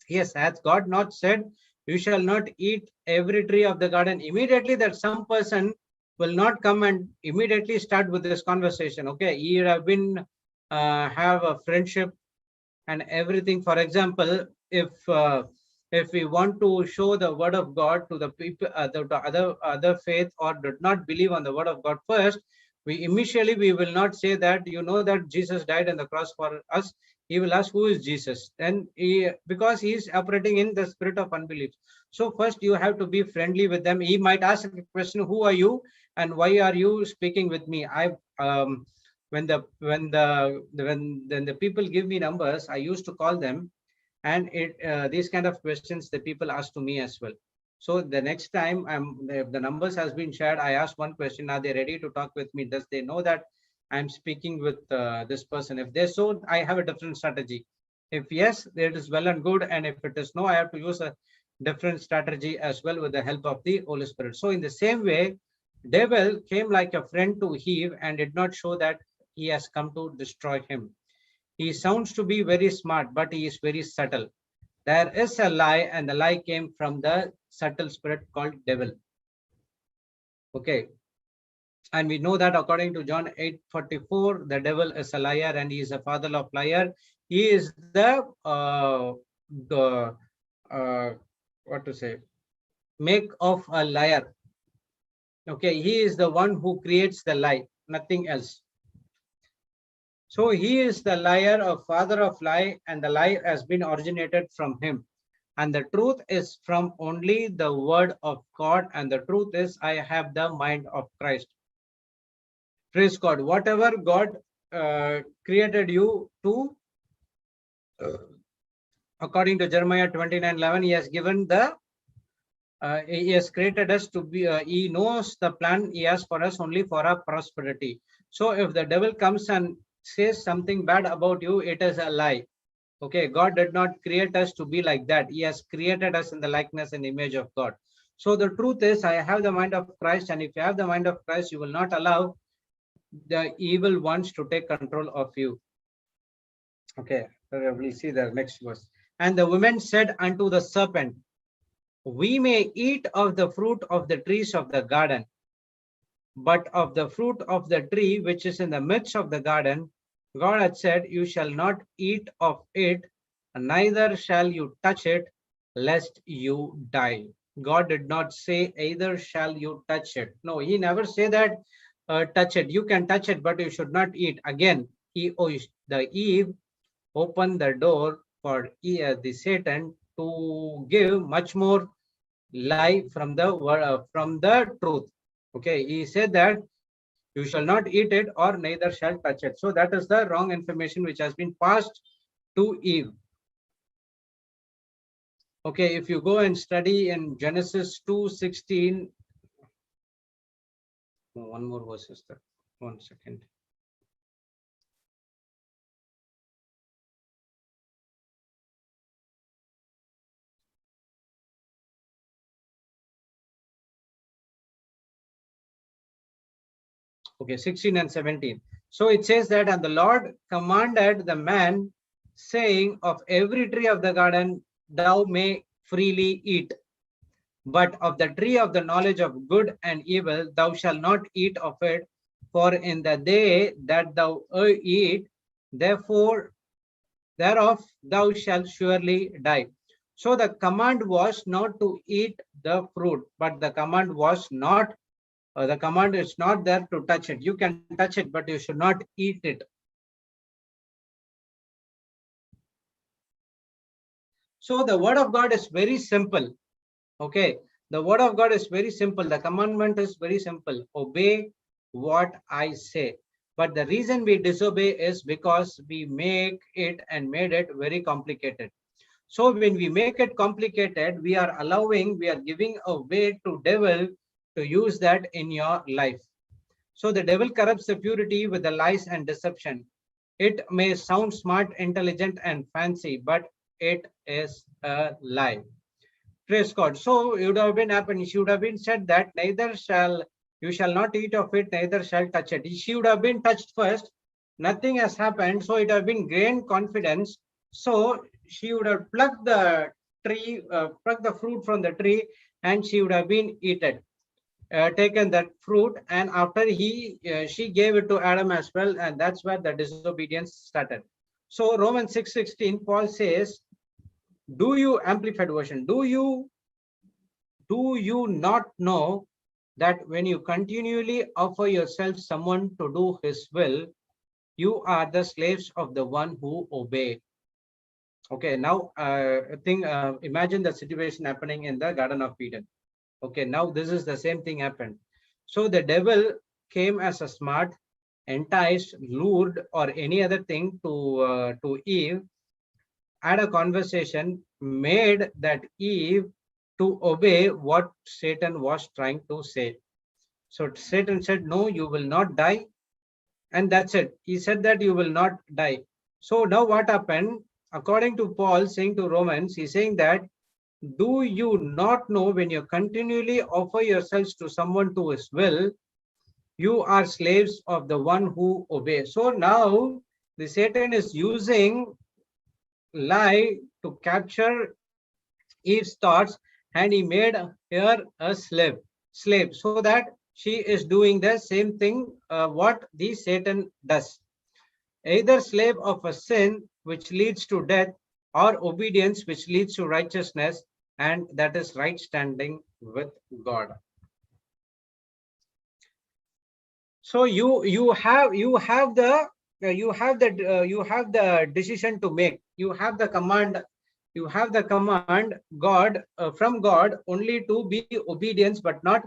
Yes, hath God not said, you shall not eat every tree of the garden? Immediately that some person will not come and immediately start with this conversation. Okay, you have been have a friendship and everything. For example, if we want to show the word of God to the people, the other faith, or did not believe on the word of God first, we will not say that, you know, that Jesus died on the cross for us. He will ask, who is Jesus? And because he is operating in the spirit of unbelief. So first you have to be friendly with them. He might ask a question, who are you and why are you speaking with me? When the people give me numbers, I used to call them, and these kind of questions the people ask to me as well. So the next time if the numbers has been shared, I ask one question: are they ready to talk with me? Does they know that I'm speaking with this person? If they so, I have a different strategy. If yes, it is well and good, and if it is no, I have to use a different strategy as well with the help of the Holy Spirit. So in the same way, devil came like a friend to Eve and did not show that he has come to destroy him. He sounds to be very smart, but he is very subtle. There is a lie, and the lie came from the subtle spirit called devil. Okay. And we know that according to John 8:44, the devil is a liar and he is a father of liar. He is the what to say, make of a liar. Okay, he is the one who creates the lie, nothing else. So he is the liar, a father of lie, and the lie has been originated from him. And the truth is from only the word of God. And the truth is, I have the mind of Christ. Praise God. Whatever God created you to, according to Jeremiah 29:11, he has given the, he has created us to be, he knows the plan he has for us only for our prosperity. So if the devil comes and says something bad about you, it is a lie. Okay, God did not create us to be like that. He has created us in the likeness and image of God. So the truth is, I have the mind of Christ, and if you have the mind of Christ, you will not allow the evil ones to take control of you. Okay, we'll see the next verse. And the woman said unto the serpent, we may eat of the fruit of the trees of the garden. But of the fruit of the tree which is in the midst of the garden, God had said, you shall not eat of it, neither shall you touch it, lest you die. God did not say, either shall you touch it. No, he never said that touch it. You can touch it, but you should not eat. Again, the Eve opened the door for the Satan to give much more lie from the truth. Okay, he said that you shall not eat it or neither shall touch it. So that is the wrong information which has been passed to Eve. Okay, if you go and study in Genesis 2:16, one more verse is there. 1 second. Okay, 16 and 17. So it says that, and the Lord commanded the man, saying, of every tree of the garden thou may freely eat, but of the tree of the knowledge of good and evil thou shalt not eat of it, for in the day that thou eat, therefore thereof thou shalt surely die. So the command was not to eat the fruit, but the command was not, the command is not there to touch it. You can touch it, but you should not eat it. So the word of God is very simple. Okay, the word of God is very simple. The commandment is very simple. Obey what I say. But the reason we disobey is because we make it and made it very complicated. So when we make it complicated, we are giving a way to devil to use that in your life. So the devil corrupts the purity with the lies and deception. It may sound smart, intelligent, and fancy, but it is a lie. Praise God. So it would have been happened. She would have been said that you shall not eat of it, neither shall touch it. She would have been touched first. Nothing has happened. So it would have been gained confidence. So she would have plucked the plucked the fruit from the tree, and she would have been eaten. Taken that fruit, and after she gave it to Adam as well, and that's where the disobedience started. So Romans 6:16, Paul says, do you, amplified version, do you not know that when you continually offer yourself someone to do his will, you are the slaves of the one who obey? Okay, now imagine the situation happening in the Garden of Eden. Okay, now this is the same thing happened. So the devil came as a smart, enticed, lured, or any other thing to Eve, had a conversation, made that Eve to obey what Satan was trying to say. So Satan said, no, you will not die. And that's it. He said that you will not die. So now what happened? According to Paul saying to Romans, he's saying that, do you not know when you continually offer yourselves to someone to his will, you are slaves of the one who obeys? So now the Satan is using lie to capture Eve's thoughts, and he made her a slave, so that she is doing the same thing what the Satan does. Either slave of a sin which leads to death, or obedience which leads to righteousness, and that is right standing with God. So you have the decision to make. You have the command God from God only to be obedience but not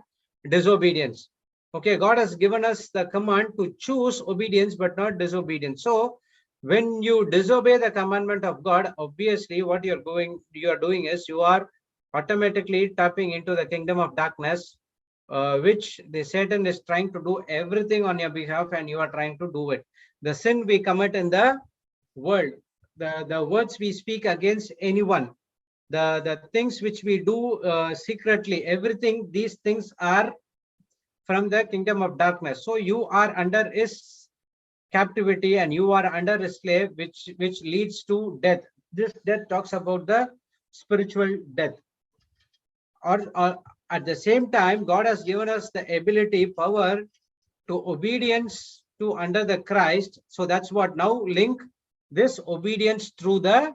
disobedience. Okay, God has given us the command to choose obedience but not disobedience. So when you disobey the commandment of God, obviously what you are doing is you are automatically tapping into the kingdom of darkness, which the Satan is trying to do everything on your behalf, and you are trying to do it. The sin we commit in the world, the words we speak against anyone, the things which we do secretly, everything, these things are from the kingdom of darkness. So you are under his captivity, and you are under a slave, which leads to death. This death talks about the spiritual death, or at the same time, God has given us the ability, power to obedience to under the Christ. So that's what now link this obedience through the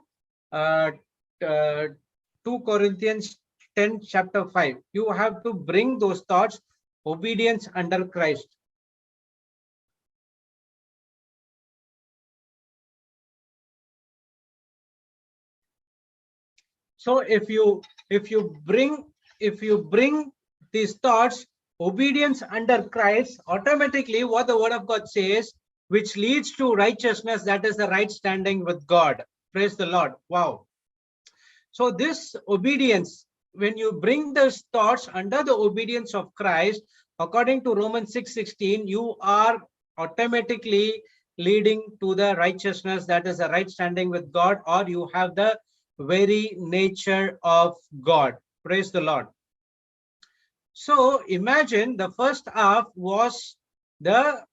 uh, uh, 2 Corinthians 10 chapter 5. You have to bring those thoughts, obedience under Christ. So if you bring these thoughts, obedience under Christ, automatically what the word of God says, which leads to righteousness, that is the right standing with God. Praise the Lord. Wow. So this obedience, when you bring those thoughts under the obedience of Christ, according to Romans 6:16, you are automatically leading to the righteousness, that is the right standing with God, or you have the very nature of God. Praise the Lord. So imagine the first half was the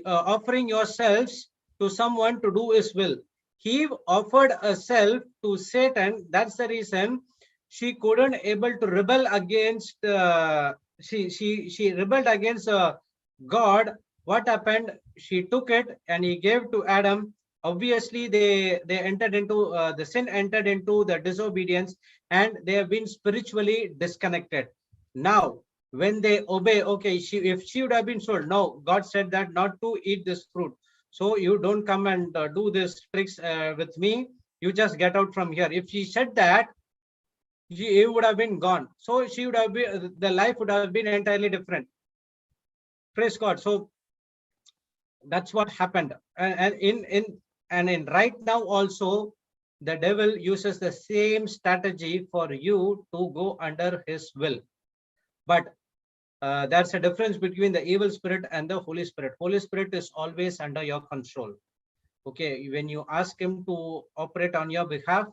offering yourselves to someone to do his will. He offered herself to Satan. That's the reason she couldn't able to rebel against. She rebelled against God. What happened? She took it and he gave to Adam. Obviously, they entered into the sin, entered into the disobedience, and they have been spiritually disconnected. Now, when they obey, okay, if she would have been told, no, God said that not to eat this fruit. So you don't come and do this tricks with me. You just get out from here. If she said that, it would have been gone. So she would have been, the life would have been entirely different. Praise God. So that's what happened. And in right now also, the devil uses the same strategy for you to go under his will. But there's a difference between the evil spirit and the Holy Spirit. Holy Spirit is always under your control. Okay, when you ask him to operate on your behalf,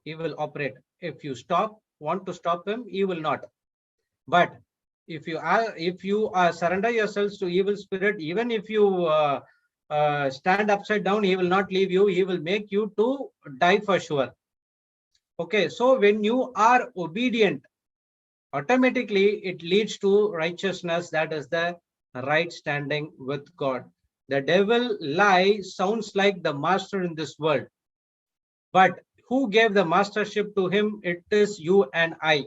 he will operate. If you want to stop him, he will not. But if you surrender yourselves to evil spirit, even if you stand upside down, he will not leave you. He will make you to die for sure. Okay, so when you are obedient, automatically it leads to righteousness, that is the right standing with God. The devil lie sounds like the master in this world, but who gave the mastership to him? It is you and I.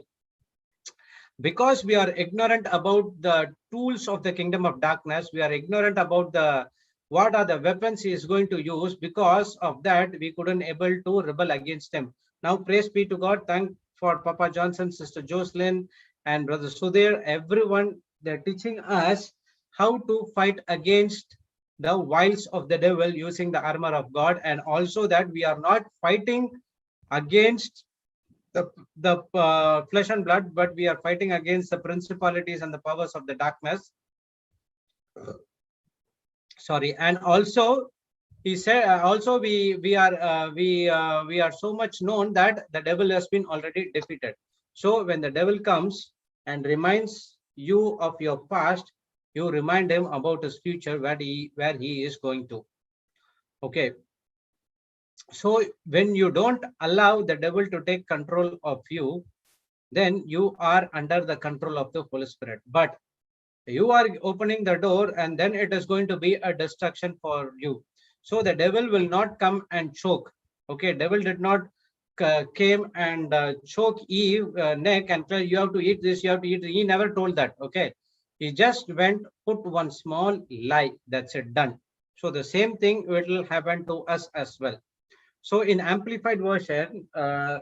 Because we are ignorant about the tools of the kingdom of darkness, we are ignorant about the what are the weapons he is going to use. Because of that, we couldn't able to rebel against him. Now praise be to God. Thank for Papa Johnson, Sister Jocelyn, and Brother Sudhir, everyone. They're teaching us how to fight against the wiles of the devil using the armor of God, and also that we are not fighting against the flesh and blood, but we are fighting against the principalities and the powers of the darkness. Sorry, and also he said, also we are so much known that the devil has been already defeated. So when the devil comes and reminds you of your past, you remind him about his future, where he is going to. Okay. So when you don't allow the devil to take control of you, then you are under the control of the Holy Spirit. But you are opening the door, and then it is going to be a destruction for you. So the devil will not come and choke. Okay, devil did not came and choke Eve neck and tell you have to eat this, you have to eat. He never told that. Okay, he just went, put one small lie. That's it, done. So the same thing will happen to us as well. So in amplified version,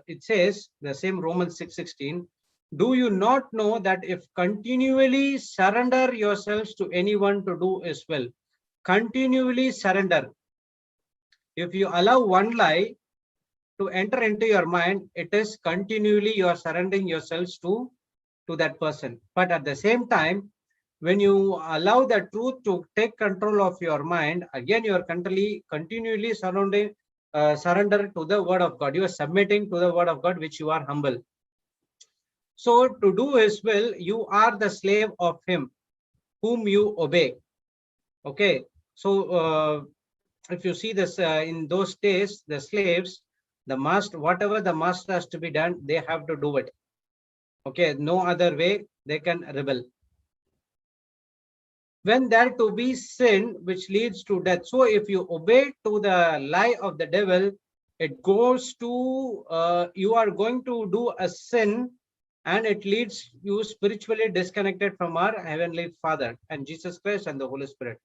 it says the same Romans 6:16. Do you not know that if continually surrender yourselves to anyone to do his will, continually surrender. If you allow one lie to enter into your mind, it is continually you are surrendering yourselves to that person. But at the same time, when you allow the truth to take control of your mind, again you are continually surrender to the word of God. You are submitting to the word of God, which you are humble. So to do his will, you are the slave of him whom you obey. Okay. So if you see this in those days, the slaves, the master, whatever the master has to be done, they have to do it. Okay, no other way they can rebel. When there to be sin which leads to death. So if you obey to the lie of the devil, it goes to, you are going to do a sin, and it leads you spiritually disconnected from our Heavenly Father and Jesus Christ and the Holy Spirit.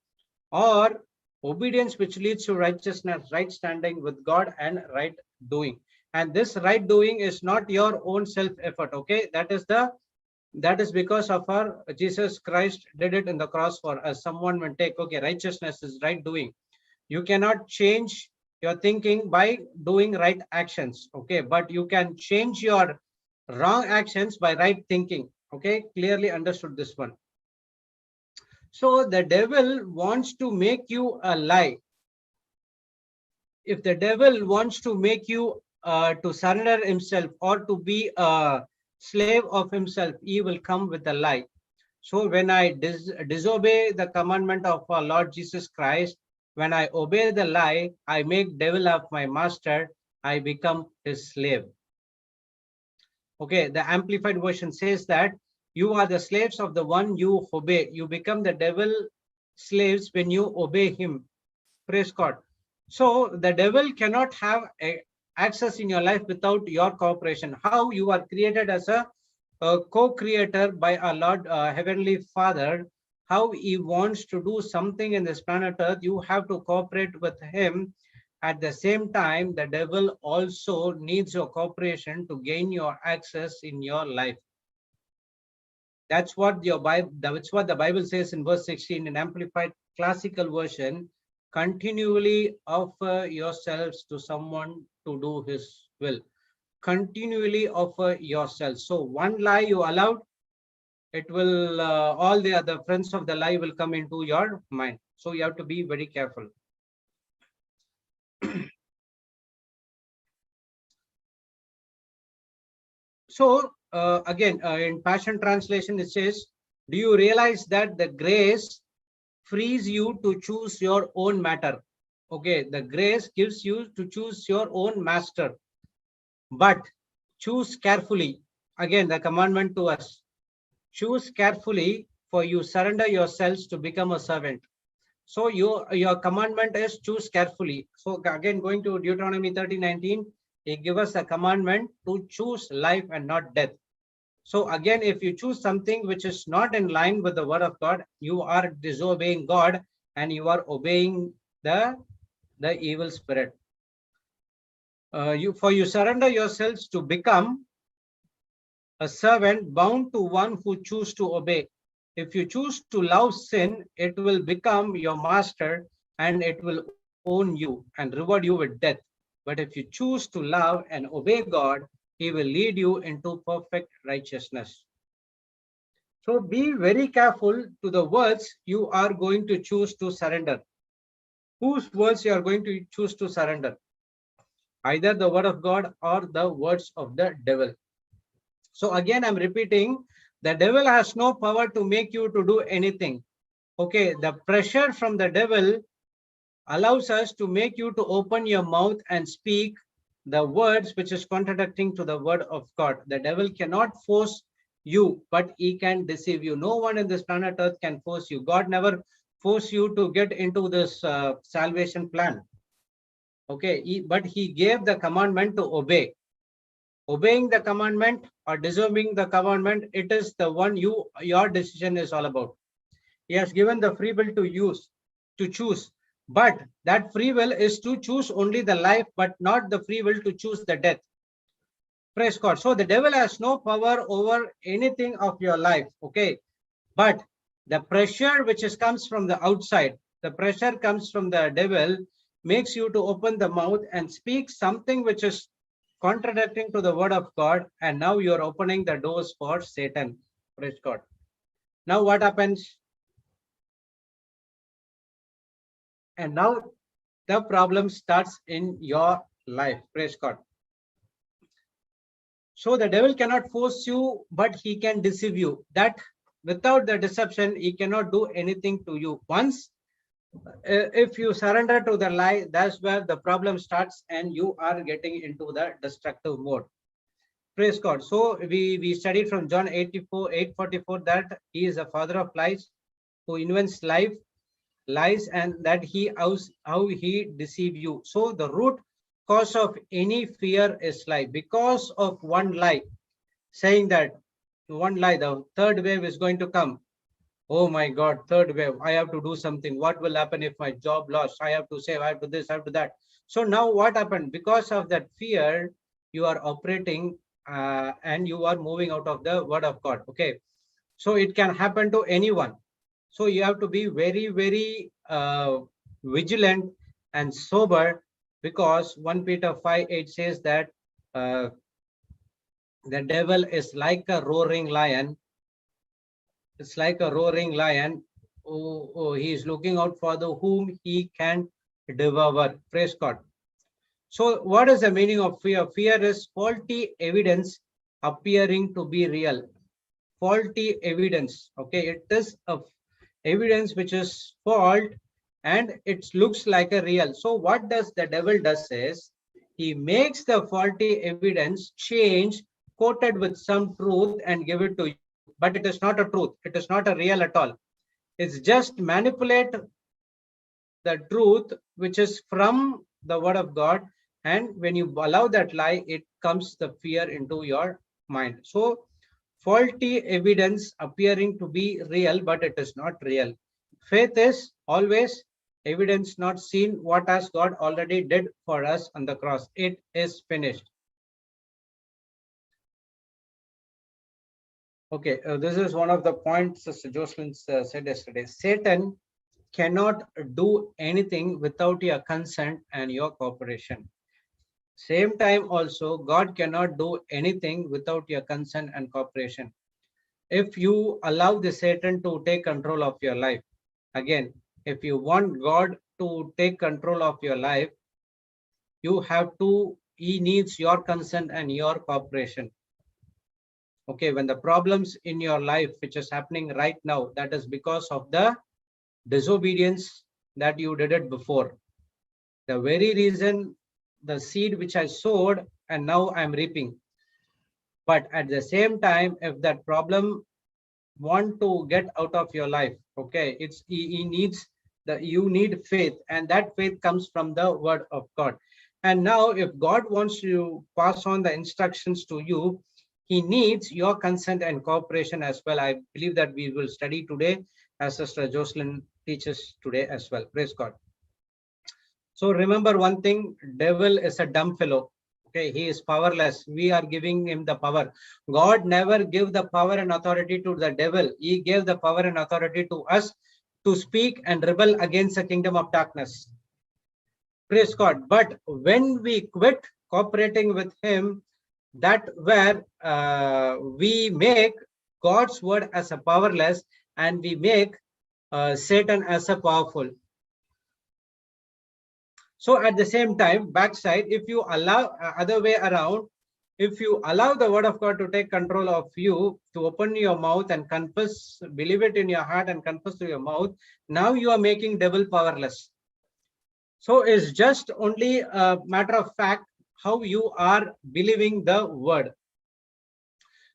Or obedience which leads to righteousness, right standing with God and right doing. And this right doing is not your own self effort. Okay, that is because of our Jesus Christ did it in the cross for us. Someone will take, okay, righteousness is right doing. You cannot change your thinking by doing right actions, okay, but you can change your wrong actions by right thinking. Okay, clearly understood this one. So the devil wants to make you a lie. If the devil wants to make you to surrender himself or to be a slave of himself, he will come with a lie. So when I disobey the commandment of our Lord Jesus Christ, when I obey the lie, I make devil of my master, I become his slave. Okay, the amplified version says that you are the slaves of the one you obey. You become the devil slaves when you obey him. Praise God. So the devil cannot have access in your life without your cooperation. How? You are created as a co-creator by our Lord Heavenly Father. How he wants to do something in this planet Earth, you have to cooperate with him. At the same time, the devil also needs your cooperation to gain your access in your life. That's what your Bible. That's what the Bible says in verse 16 in Amplified Classical Version. Continually offer yourselves to someone to do his will. Continually offer yourself. So one lie you allowed, it will all the other friends of the lie will come into your mind. So you have to be very careful. So again, in Passion Translation, it says, do you realize that the grace frees you to choose your own matter? Okay, the grace gives you to choose your own master, but choose carefully. Again, the commandment to us, choose carefully, for you surrender yourselves to become a servant. So your commandment is choose carefully. So again, going to Deuteronomy 30:19, he gives us a commandment to choose life and not death. So again, if you choose something which is not in line with the word of God, you are disobeying God and you are obeying the evil spirit. You surrender yourselves to become a servant bound to one who choose to obey. If you choose to love sin, it will become your master and it will own you and reward you with death. But if you choose to love and obey God, he will lead you into perfect righteousness. So be very careful to the words you are going to choose to surrender. Whose words you are going to choose to surrender? Either the word of God or the words of the devil. So again, I'm repeating, the devil has no power to make you to do anything. Okay, the pressure from the devil allows us to make you to open your mouth and speak the words which is contradicting to the word of God. The devil cannot force you, but he can deceive you. No one in this planet Earth can force you. God never forced you to get into this salvation plan. Okay, but he gave the commandment to obey. Obeying the commandment or disobeying the commandment, it is the one your decision is all about. He has given the free will to choose, but that free will is to choose only the life, but not the free will to choose the death. Praise God. So the devil has no power over anything of your life. Okay, but the pressure which comes from the outside, the pressure comes from the devil, makes you to open the mouth and speak something which is contradicting to the word of God, and now you're opening the doors for Satan. Praise God. Now what happens? And now the problem starts in your life. Praise God. So the devil cannot force you, but he can deceive you. That without the deception, he cannot do anything to you. Once if you surrender to the lie, that's where the problem starts and you are getting into the destructive mode. Praise God. So we studied from John 8:44 that he is a father of lies, who invents lies, and that how he deceive you. So the root cause of any fear is lie. Because of one lie, saying that one lie, the third wave is going to come. Oh my God, third wave, I have to do something. What will happen if my job lost? I have to save, I have to this, I have to that. So now what happened? Because of that fear, you are operating and you are moving out of the word of God. Okay. So it can happen to anyone. So you have to be very, very vigilant and sober, because 1 Peter 5:8 says that uh, the devil is like a roaring lion. It's like a roaring lion. He is looking out for the whom he can devour. Praise God. So what is the meaning of fear? Fear is faulty evidence appearing to be real. Faulty evidence. Okay, it is a evidence which is fault and it looks like a real. So what does the devil does is he makes the faulty evidence change, coated with some truth, and give it to you. But it is not a truth. It is not a real at all. It's just manipulate the truth which is from the word of God. And when you allow that lie, it comes the fear into your mind. So faulty evidence appearing to be real, but it is not real. Faith is always evidence not seen, what has God already did for us on the cross. It is finished. Okay, this is one of the points Sister Jocelyn said yesterday. Satan cannot do anything without your consent and your cooperation. Same time also, God cannot do anything without your consent and cooperation. If you allow the Satan to take control of your life, again, if you want God to take control of your life, he needs your consent and your cooperation. Okay, when the problems in your life, which is happening right now, that is because of the disobedience that you did it before. The very reason, the seed which I sowed and now I'm reaping. But at the same time, if that problem want to get out of your life, okay, you need faith, and that faith comes from the word of God. And now if God wants to pass on the instructions to you, he needs your consent and cooperation as well. I believe that we will study today as Sister Jocelyn teaches today as well. Praise God. So remember one thing, devil is a dumb fellow. Okay, he is powerless. We are giving him the power. God never gave the power and authority to the devil. He gave the power and authority to us to speak and rebel against the kingdom of darkness. Praise God. But when we quit cooperating with him, that where we make God's word as a powerless, and we make Satan as a powerful. So at the same time, backside, if you allow other way around, if you allow the word of God to take control of you, to open your mouth and confess, believe it in your heart and confess to your mouth, now you are making devil powerless. So it's just only a matter of fact how you are believing the word.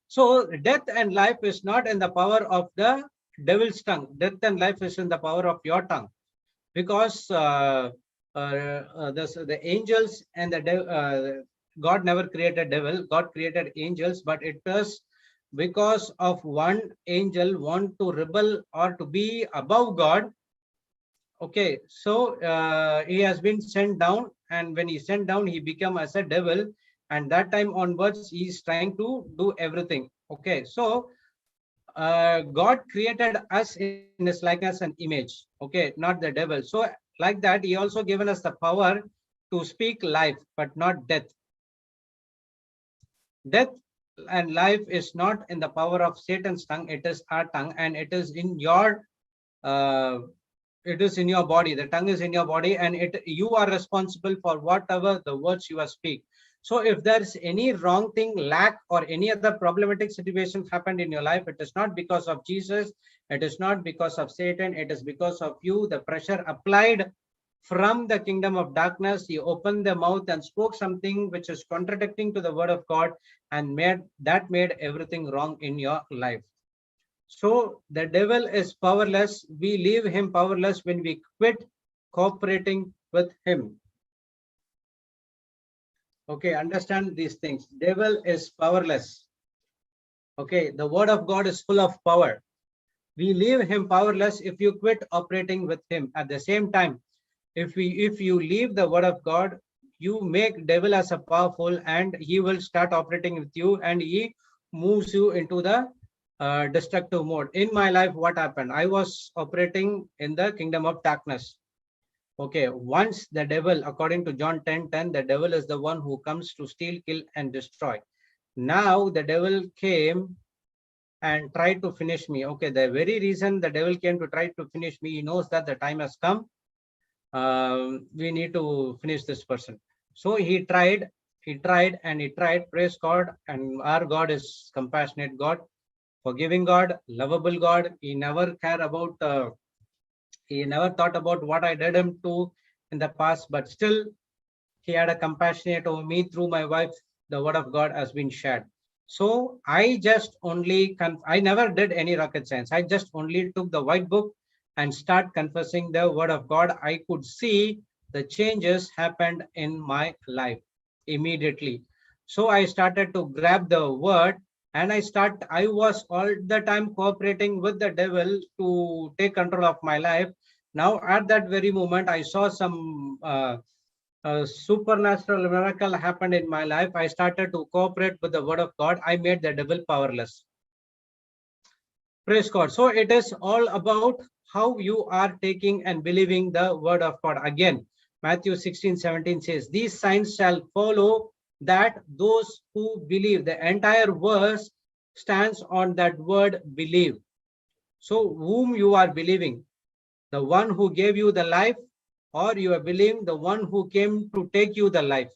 So death and life is not in the power of the devil's tongue. Death and life is in the power of your tongue. Because the angels and the God never created devil. God created angels, but it was because of one angel want to rebel or to be above God. Okay, so he has been sent down, and when he sent down, he became as a devil, and that time onwards, he is trying to do everything. Okay, so God created us in his likeness and image. Okay, not the devil. So like that, he also given us the power to speak life, but not death. Death and life is not in the power of Satan's tongue. It is our tongue, and it is in your body. The tongue is in your body, and you are responsible for whatever the words you speak. So if there's any wrong thing, lack, or any other problematic situation happened in your life, it is not because of Jesus. It is not because of Satan. It is because of you. The pressure applied from the kingdom of darkness. He opened the mouth and spoke something which is contradicting to the word of God, and made everything wrong in your life. So the devil is powerless. We leave him powerless when we quit cooperating with him. Okay, understand these things. Devil is powerless. Okay, the word of God is full of power. We leave him powerless if you quit operating with him. At the same time, if you leave the word of God, you make devil as a powerful, and he will start operating with you, and he moves you into the destructive mode. In my life, what happened? I was operating in the kingdom of darkness. Okay, once the devil, according to John 10:10, the devil is the one who comes to steal, kill, and destroy. Now the devil came and tried to finish me. Okay, the very reason the devil came to try to finish me, he knows that the time has come. We need to finish this person. So he tried, and he tried. Praise God. And our God is compassionate God, forgiving God, lovable God. He never cared about, he never thought about what I did him to in the past, but still he had a compassionate over me through my wife. The word of God has been shared. So I just only, I never did any rocket science. I just only took the white book and start confessing the word of God. I could see the changes happened in my life immediately. So I started to grab the word, and I was all the time cooperating with the devil to take control of my life. Now at that very moment, I saw some a supernatural miracle happened in my life. I started to cooperate with the word of God. I made the devil powerless. Praise God. So it is all about how you are taking and believing the word of God. Again, Matthew 16:17 says, these signs shall follow that those who believe. The entire verse stands on that word believe. So whom you are believing? The one who gave you the life, or you are believing the one who came to take you the life?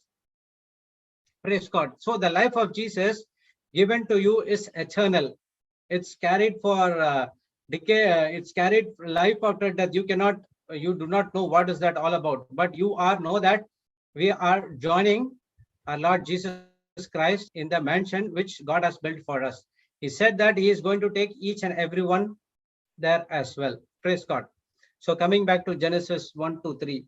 Praise God. So the life of Jesus given to you is eternal. It's carried for decay. It's carried life after death. You do not know what is that all about. But you know that we are joining our Lord Jesus Christ in the mansion which God has built for us. He said that he is going to take each and every one there as well. Praise God. So coming back to Genesis 1, 2, 3.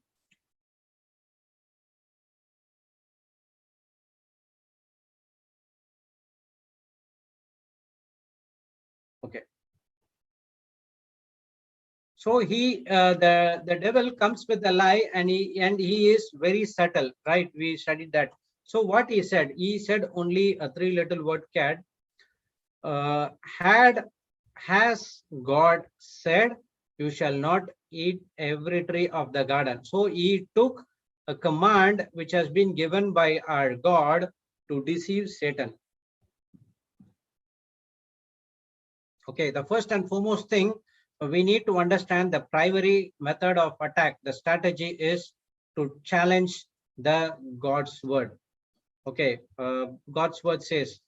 Okay. So the devil comes with a lie, and he is very subtle, right? We studied that. So what he said only a three little word cat. Has God said, you shall not eat every tree of the garden. So he took a command which has been given by our God to deceive Satan. Okay, the first and foremost thing, we need to understand the primary method of attack. The strategy is to challenge the God's word. Okay, God's word says,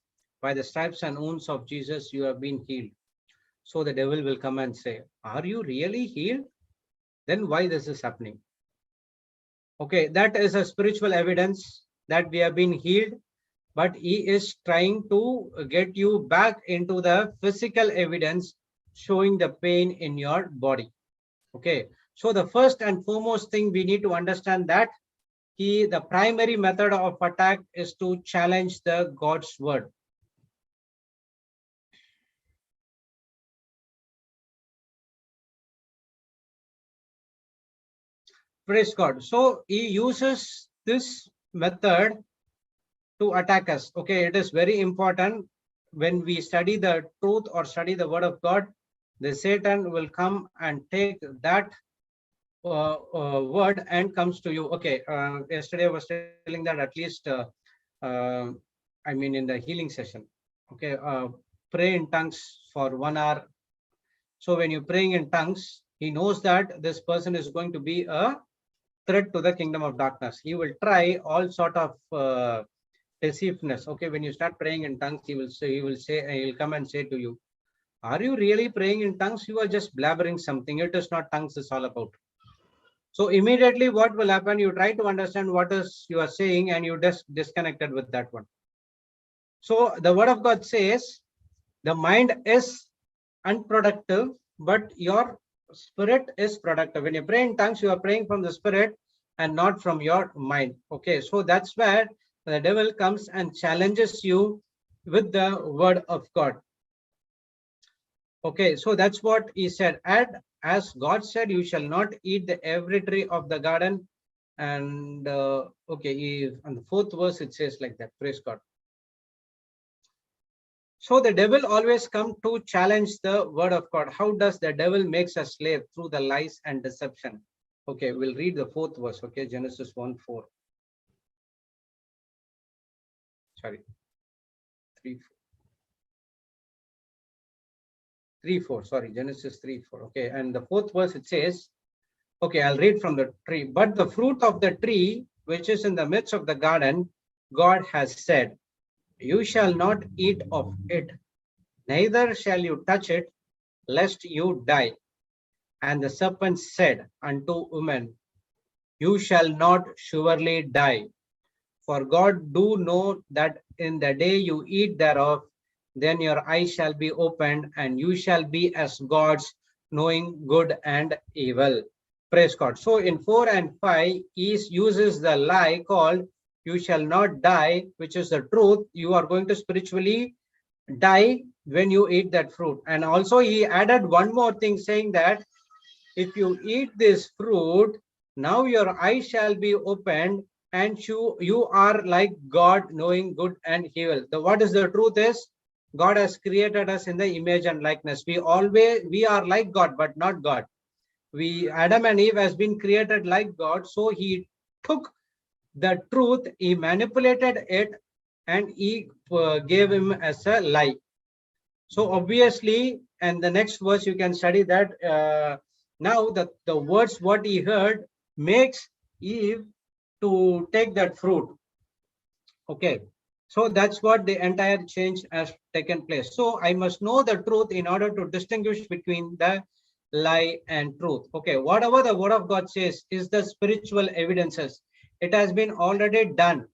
by the stripes and wounds of Jesus, you have been healed. So the devil will come and say, are you really healed? Then why this is happening? Okay, that is a spiritual evidence that we have been healed, but he is trying to get you back into the physical evidence showing the pain in your body. Okay, so the first and foremost thing we need to understand that the primary method of attack is to challenge the God's word. Praise God. So he uses this method to attack us. Okay, it is very important when we study the truth or study the word of God, the Satan will come and take that word and comes to you. Okay, yesterday I was telling that at least, I mean in the healing session, okay, pray in tongues for 1 hour. So when you're praying in tongues, he knows that this person is going to be a threat to the kingdom of darkness. He will try all sort of deceiveness. Okay, when you start praying in tongues, he will come and say to you, are you really praying in tongues? You are just blabbering something. It is not tongues, it's all about. So immediately what will happen? You try to understand what is you are saying and you just disconnected with that one. So the word of God says the mind is unproductive, but your spirit is productive. When you pray in tongues, you are praying from the spirit and not from your mind. Okay, so that's where the devil comes and challenges you with the word of God. Okay, so that's what he said. And as God said, you shall not eat every tree of the garden. And okay, on the 4th verse, it says like that. Praise God. So the devil always come to challenge the word of God. How does the devil makes a slave? Through the lies and deception. Okay, we'll read the 4th verse. Okay, Genesis 1:4. Sorry, 3:4. Sorry, Genesis 3:4. Okay, and the 4th verse it says, okay, I'll read from the tree. But the fruit of the tree which is in the midst of the garden, God has said, you shall not eat of it, neither shall you touch it, lest you die. And the serpent said unto woman, you shall not surely die. For God do know that in the day you eat thereof, then your eyes shall be opened, and you shall be as gods, knowing good and evil. Praise God. So in 4 and 5, he uses the lie called you shall not die, which is the truth. You are going to spiritually die when you eat that fruit. And also he added one more thing saying that if you eat this fruit, now your eyes shall be opened and you are like God, knowing good and evil. What is the truth is, God has created us in the image and likeness. We are like God, but not God. Adam and Eve has been created like God. So he took the truth, he manipulated it, and he gave him as a lie. So obviously, and the next verse you can study that now the words what he heard makes Eve to take that fruit. Okay, so that's what the entire change has taken place. So I must know the truth in order to distinguish between the lie and truth. Okay, whatever the word of God says is the spiritual evidences. It has been already done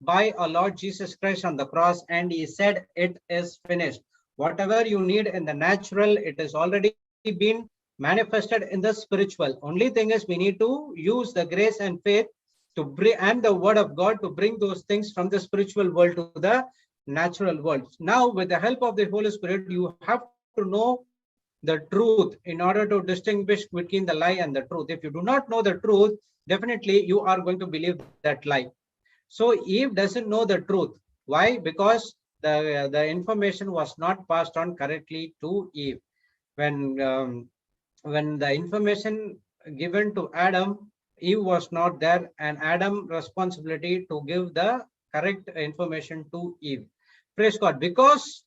by our Lord Jesus Christ on the cross, and he said it is finished. Whatever you need in the natural, it has already been manifested in the spiritual. Only thing is we need to use the grace and faith to bring and the word of God to bring those things from the spiritual world to the natural world. Now, with the help of the Holy Spirit, you have to know the truth in order to distinguish between the lie and the truth. If you do not know the truth, definitely you are going to believe that lie. So Eve doesn't know the truth. Why? Because the information was not passed on correctly to Eve. When the information given to Adam, Eve was not there, and Adam responsibility to give the correct information to Eve. Praise God. Because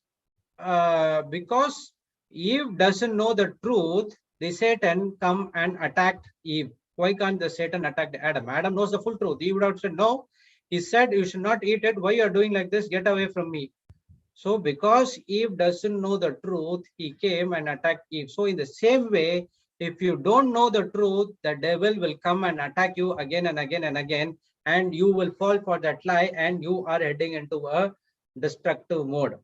Eve doesn't know the truth, the Satan come and attacked Eve. Why can't the Satan attack Adam? Adam knows the full truth. He would have said, no, he said, you should not eat it. Why you are doing like this? Get away from me. So because Eve doesn't know the truth, he came and attacked Eve. So in the same way, if you don't know the truth, the devil will come and attack you again and again and again, and you will fall for that lie, and you are heading into a destructive mode.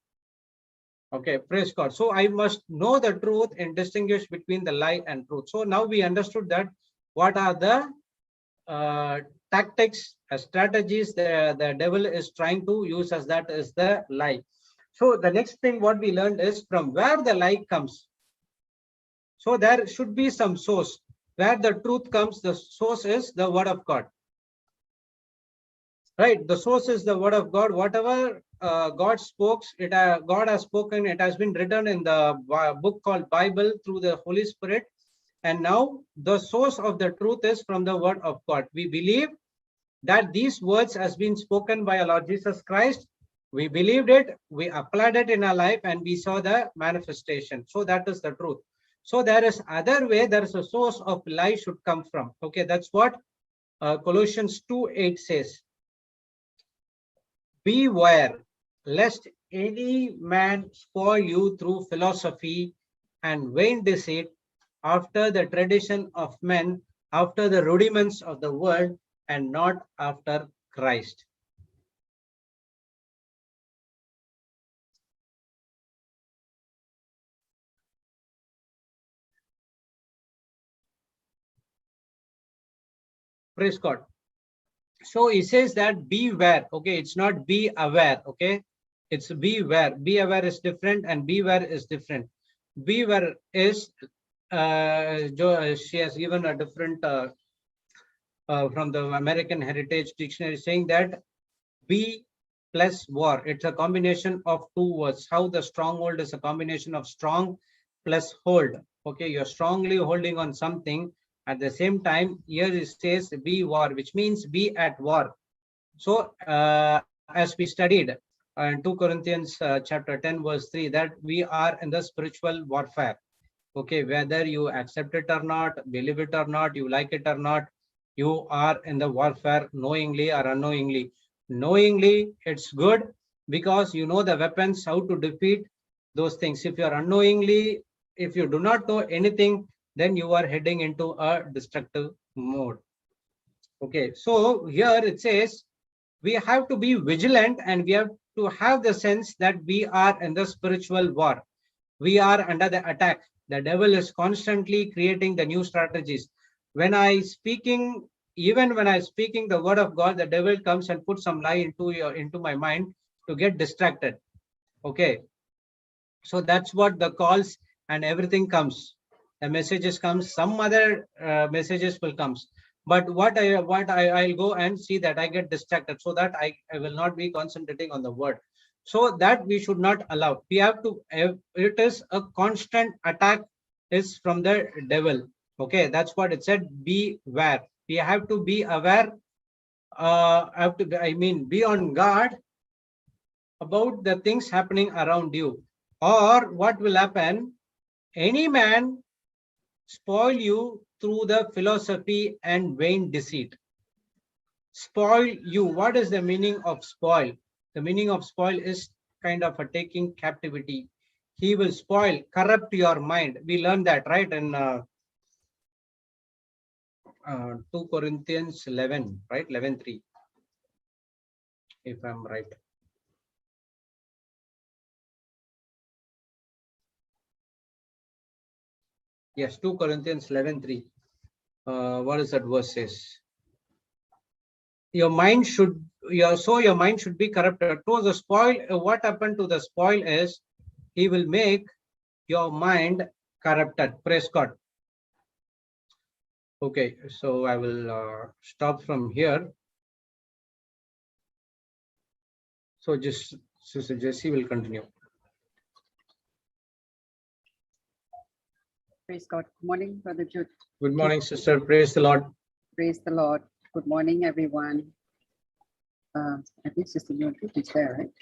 Okay, praise God. So I must know the truth and distinguish between the lie and truth. So now we understood that what are the tactics, strategies the devil is trying to use as that is the lie. So the next thing what we learned is from where the lie comes. So there should be some source. Where the truth comes, the source is the word of God. Right, the source is the word of God. Whatever God spoke, God has spoken. It has been written in the book called Bible through the Holy Spirit. And now the source of the truth is from the word of God. We believe that these words has been spoken by our Lord Jesus Christ. We believed it, we applied it in our life, and we saw the manifestation. So that is the truth. So there is other way, there is a source of lie should come from. Okay, that's what Colossians 2:8 says. Beware lest any man spoil you through philosophy and vain deceit, after the tradition of men, after the rudiments of the world and not after Christ. Praise God. So he says that beware. Okay, it's not be aware. Okay, it's beware. Be aware is different and beware is different. Beware is she has given a different from the American Heritage Dictionary, saying that be plus war. It's a combination of two words. How the stronghold is a combination of strong plus hold. Okay, you're strongly holding on something. At the same time, here it says be war, which means be at war. So as we studied in 2 Corinthians chapter 10 verse 3, that we are in the spiritual warfare. Okay, whether you accept it or not, believe it or not, you like it or not, you are in the warfare knowingly or unknowingly. Knowingly, it's good because you know the weapons, how to defeat those things. If you are unknowingly, if you do not know anything, then you are heading into a destructive mode. Okay, so here it says we have to be vigilant and we have to have the sense that we are in the spiritual war. We are under the attack. The devil is constantly creating the new strategies. When I speaking, even when I speaking the word of God, the devil comes and puts some lie into my mind to get distracted. Okay, so that's what the calls and everything comes. The messages comes. Some other messages will comes. But I'll go and see that I get distracted, so that I will not be concentrating on the word. So that we should not allow. We have to. It is a constant attack is from the devil. Okay, that's what it said. Beware. We have to be aware. Have to. I mean, be on guard about the things happening around you, or what will happen. Any man spoil you through the philosophy and vain deceit. Spoil you. What is the meaning of spoil? The meaning of spoil is kind of a taking captivity. He will spoil, corrupt your mind. We learned that, right? In 2 Corinthians 11, right? 11:3, if I'm right. Yes, 2 Corinthians 11:3. What is that verse says? Your mind should your mind should be corrupted. So the spoil, what happened to the spoil is he will make your mind corrupted. Praise God. Okay, so I will stop from here. So just Sister Jessie will continue. Praise God. Good morning, Brother Jude. Good morning, sister. Praise the Lord. Praise the Lord. Good morning, everyone. I think Sister Mildred is there, right?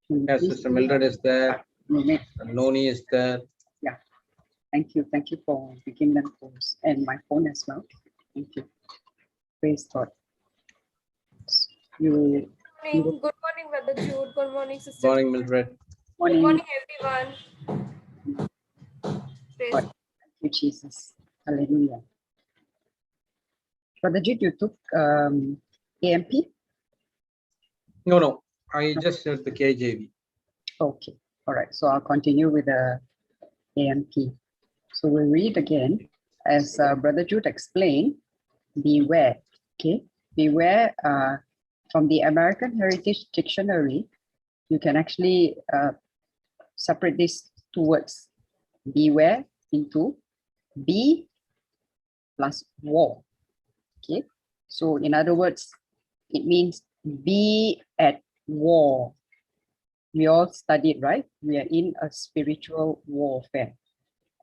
Yes, Sister Mildred is there. Noni is there. Yeah. Thank you. Thank you for picking them posts and my phone as well. Thank you. Praise God. Good morning, Brother Jude. Good morning, Sister. Good morning, Mildred. Good morning, everyone. Praise God. Thank you, Jesus. Hallelujah. Brother Jude, you took AMP? No. I just said the KJV. Okay. All right. So I'll continue with the AMP. So we'll read again. As Brother Jude explained, beware. Okay. Beware from the American Heritage Dictionary. You can actually separate these two words. Beware into be plus war. Okay. So in other words, it means be at war. We all studied, right? We are in a spiritual warfare.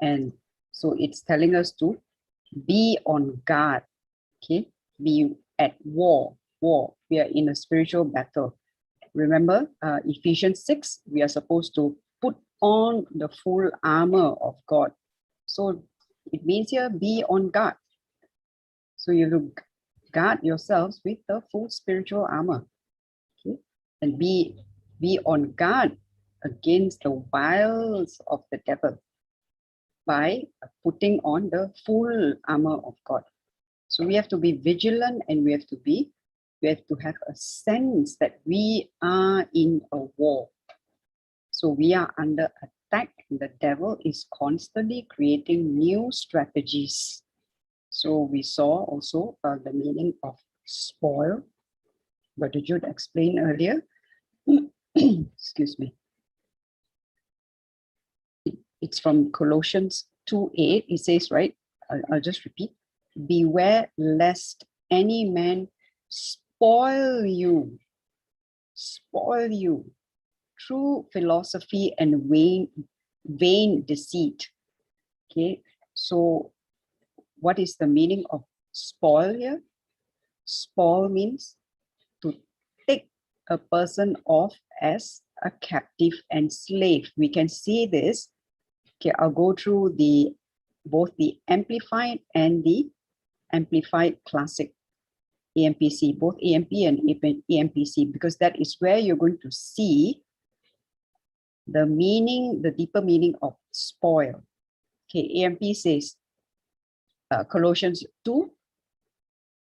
And so it's telling us to be on guard. Okay. Be at war. We are in a spiritual battle. Remember, Ephesians 6, we are supposed to put on the full armor of God. So it means here, be on guard. So you have to guard yourselves with the full spiritual armor. Okay? And be on guard against the wiles of the devil by putting on the full armor of God. So we have to be vigilant, and we have to have a sense that we are in a war. So we are under attack, and the devil is constantly creating new strategies. So we saw also the meaning of spoil. Brother Jude explained earlier. Excuse me. It's from Colossians 2:8. It says, right? I'll just repeat. Beware lest any man spoil you through philosophy and vain deceit. Okay, so what is the meaning of spoil here? Spoil means to take a person off as a captive and slave. We can see this. Okay, I'll go through both the Amplified and the Amplified Classic, AMPC, both AMP and AMPC, because that is where you're going to see the meaning, the deeper meaning of spoil. Okay, AMP says, Colossians 2,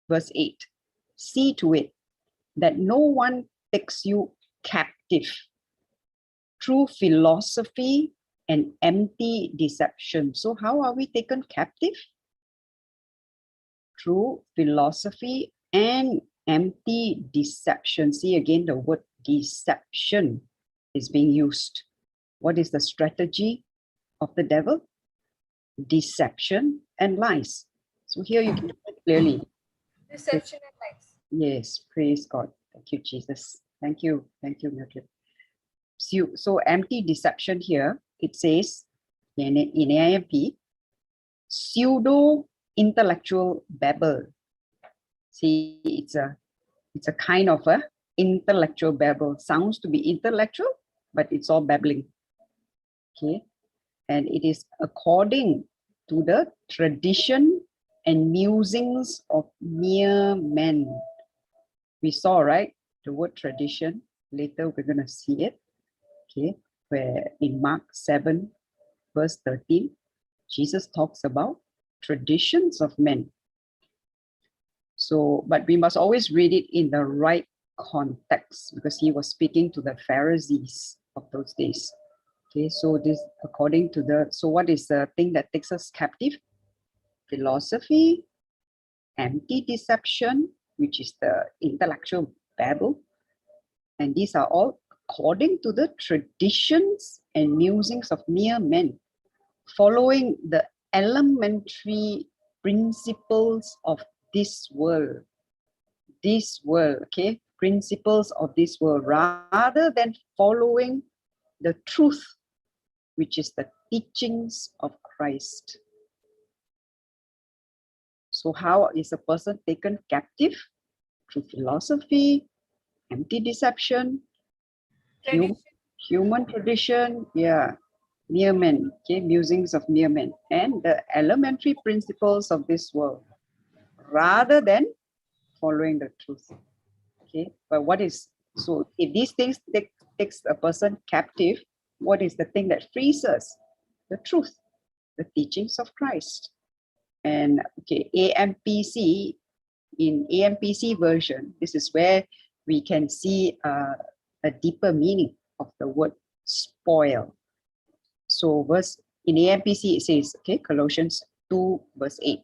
verse 8, see to it that no one takes you captive through philosophy and empty deception. So how are we taken captive? Through philosophy and empty deception. See again, the word deception is being used. What is the strategy of the devil? Deception and lies. So here you can see clearly. Deception and lies. Yes, praise God. Thank you, Jesus. Thank you, Mildred. So empty deception here, it says in AIMP, pseudo intellectual babble. See, it's a kind of a intellectual babble. Sounds to be intellectual, but it's all babbling. Okay, and it is according to the tradition and musings of mere men. We saw, right, the word tradition. Later we're going to see it. Okay, where in Mark 7, verse 13, Jesus talks about traditions of men. So, but we must always read it in the right context, because he was speaking to the Pharisees of those days. Okay, so this according to so what is the thing that takes us captive? Philosophy, empty deception, which is the intellectual babble. And these are all according to the traditions and musings of mere men, following the elementary principles of this world, okay, principles of this world, rather than following the truth, which is the teachings of Christ. So how is a person taken captive? Through philosophy, empty deception, human tradition, yeah, mere men, okay, musings of mere men, and the elementary principles of this world, rather than following the truth. Okay, but what is, so if these things takes a person captive, what is the thing that frees us? The truth, the teachings of Christ. And okay, AMPC, in AMPC version, this is where we can see a deeper meaning of the word spoil. So verse in AMPC it says, okay, Colossians 2 verse 8,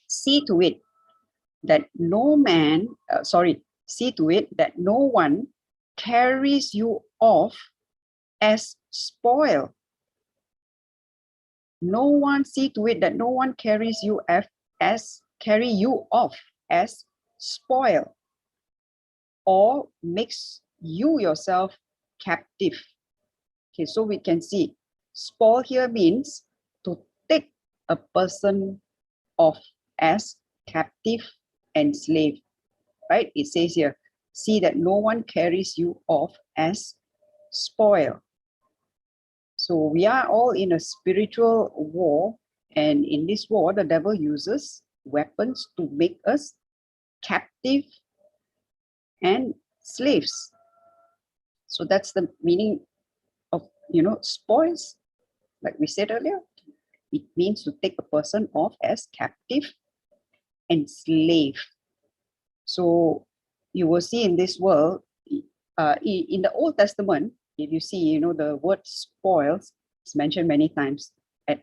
see to it that no man, see to it that no one carries you off as spoil. No one, see to it that no one carry you off as spoil, or makes you yourself captive. Okay, so we can see spoil here means to take a person off as captive and slave, right? It says here, see that no one carries you off as spoil. So we are all in a spiritual war, and in this war, the devil uses weapons to make us captive and slaves. So that's the meaning of, spoils. Like we said earlier, it means to take a person off as captive enslave. So you will see in this world, in the Old Testament, if you see, you know, the word spoils is mentioned many times at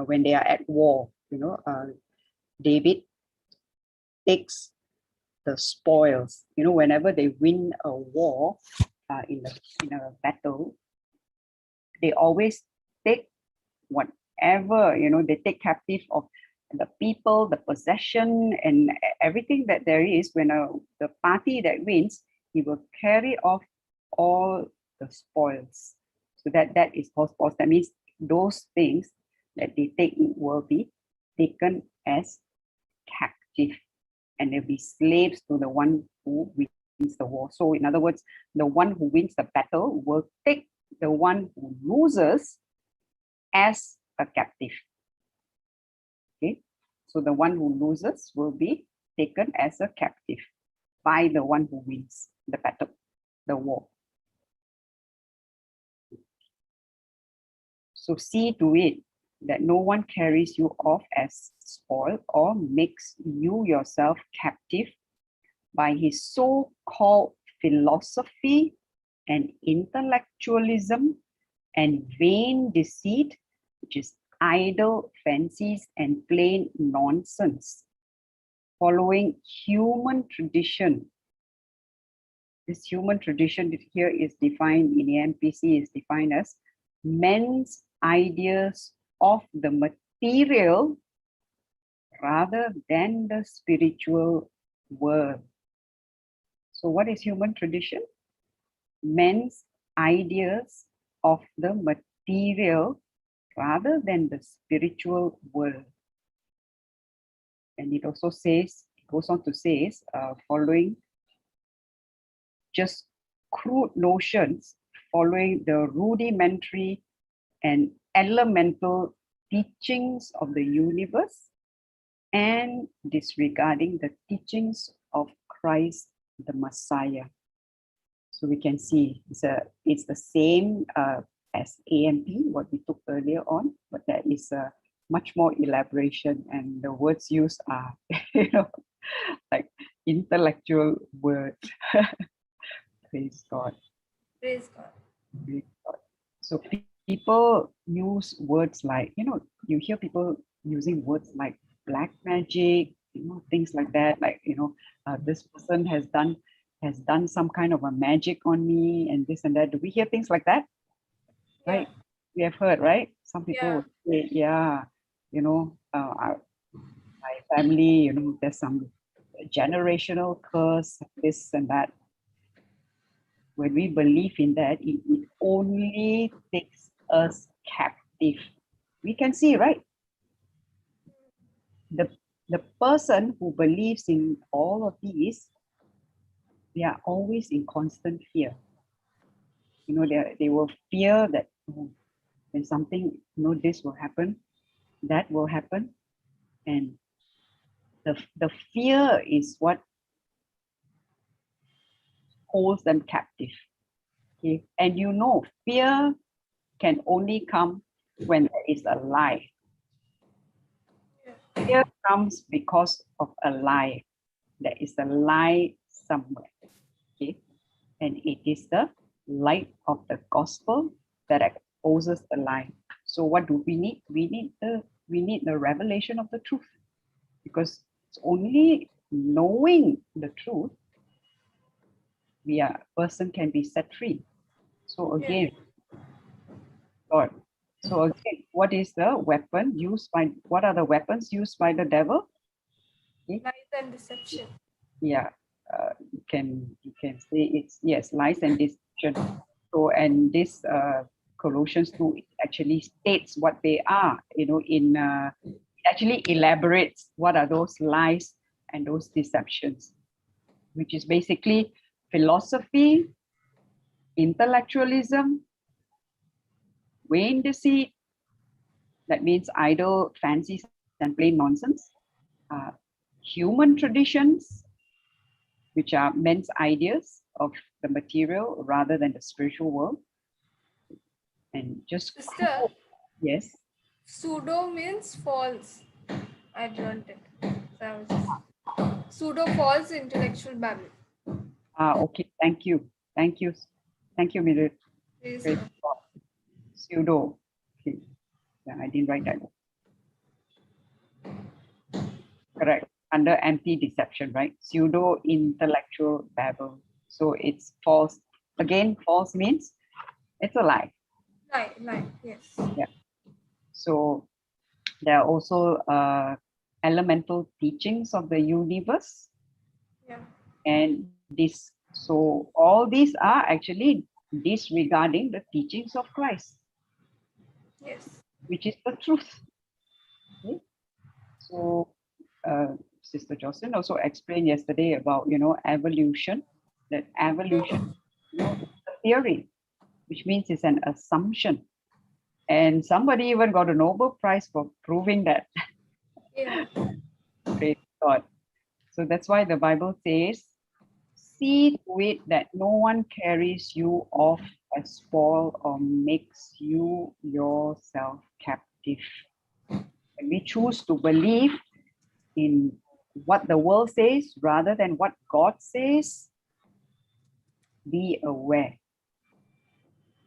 when they are at war. You know, David takes the spoils. You know, whenever they win a war in a battle, they always take whatever, you know, they take captive of the people, the possession, and everything that there is. When the party that wins, he will carry off all the spoils. So that is called spoils. That means those things that they take will be taken as captive, and they'll be slaves to the one who wins the war. So in other words, the one who wins the battle will take the one who loses as a captive. Okay, so the one who loses will be taken as a captive by the one who wins the battle, the war. So see to it that no one carries you off as spoil or makes you yourself captive by his so-called philosophy and intellectualism and vain deceit, which is idle fancies and plain nonsense, following human tradition. This human tradition here is defined in AMPC, is defined as men's ideas of the material rather than the spiritual world. So what is human tradition? Men's ideas of the material rather than the spiritual world. And it also says, it goes on to say, following just crude notions, following the rudimentary and elemental teachings of the universe and disregarding the teachings of Christ the Messiah. So we can see it's the same as AMP, what we took earlier on, but there is a much more elaboration, and the words used are, you know, like intellectual words. Praise God. Praise God. Praise God. So people use words like, you know, you hear people using words like black magic, you know, things like that, like, you know, this person has done some kind of a magic on me and this and that. Do we hear things like that? Yeah. Right? We have heard, right? Some people Yeah. would say, yeah, you know, my family, you know, there's some generational curse, this and that. When we believe in that, it only takes us captive. We can see, right? The person who believes in all of these, they are always in constant fear. You know, they will fear that when something, you know, this will happen, that will happen, and the fear is what holds them captive. Okay, and you know, fear can only come when there is a lie. Fear comes because of a lie. There is a lie somewhere. Okay, and it is the light of the gospel that exposes the lie. So what do we need? We need the revelation of the truth, because it's only knowing the truth person can be set free. So again, God. So again, what is the weapon used by? What are the weapons used by the devil? Okay. Lies and deception. Yeah, you can say it's, yes, lies and deception. So, and this Colossians 2 actually states what they are. You know, it actually elaborates what are those lies and those deceptions, which is basically philosophy, intellectualism, vain deceit, that means idle fancies and plain nonsense, human traditions, which are men's ideas of the material rather than the spiritual world, and just Sister, yes. pseudo means false. I learned it. So I was just Pseudo false intellectual babble. Okay, thank you. Thank you. Thank you, Mildred. Praise Great. God. Pseudo. Okay. Yeah, I didn't write that. Correct. Under empty deception, right? Pseudo intellectual babble. So it's false. Again, false means it's a lie. Lie, yes. Yeah. So there are also elemental teachings of the universe, Yeah. and this. So all these are actually disregarding the teachings of Christ, Yes. which is the truth. Okay? So Sister Jocelyn also explained yesterday about evolution. That evolution, is a theory, which means it's an assumption. And somebody even got a Nobel Prize for proving that. Yeah. Praise God. So that's why the Bible says, see to it that no one carries you off as spoil or makes you yourself captive. And we choose to believe in what the world says rather than what God says. Be aware.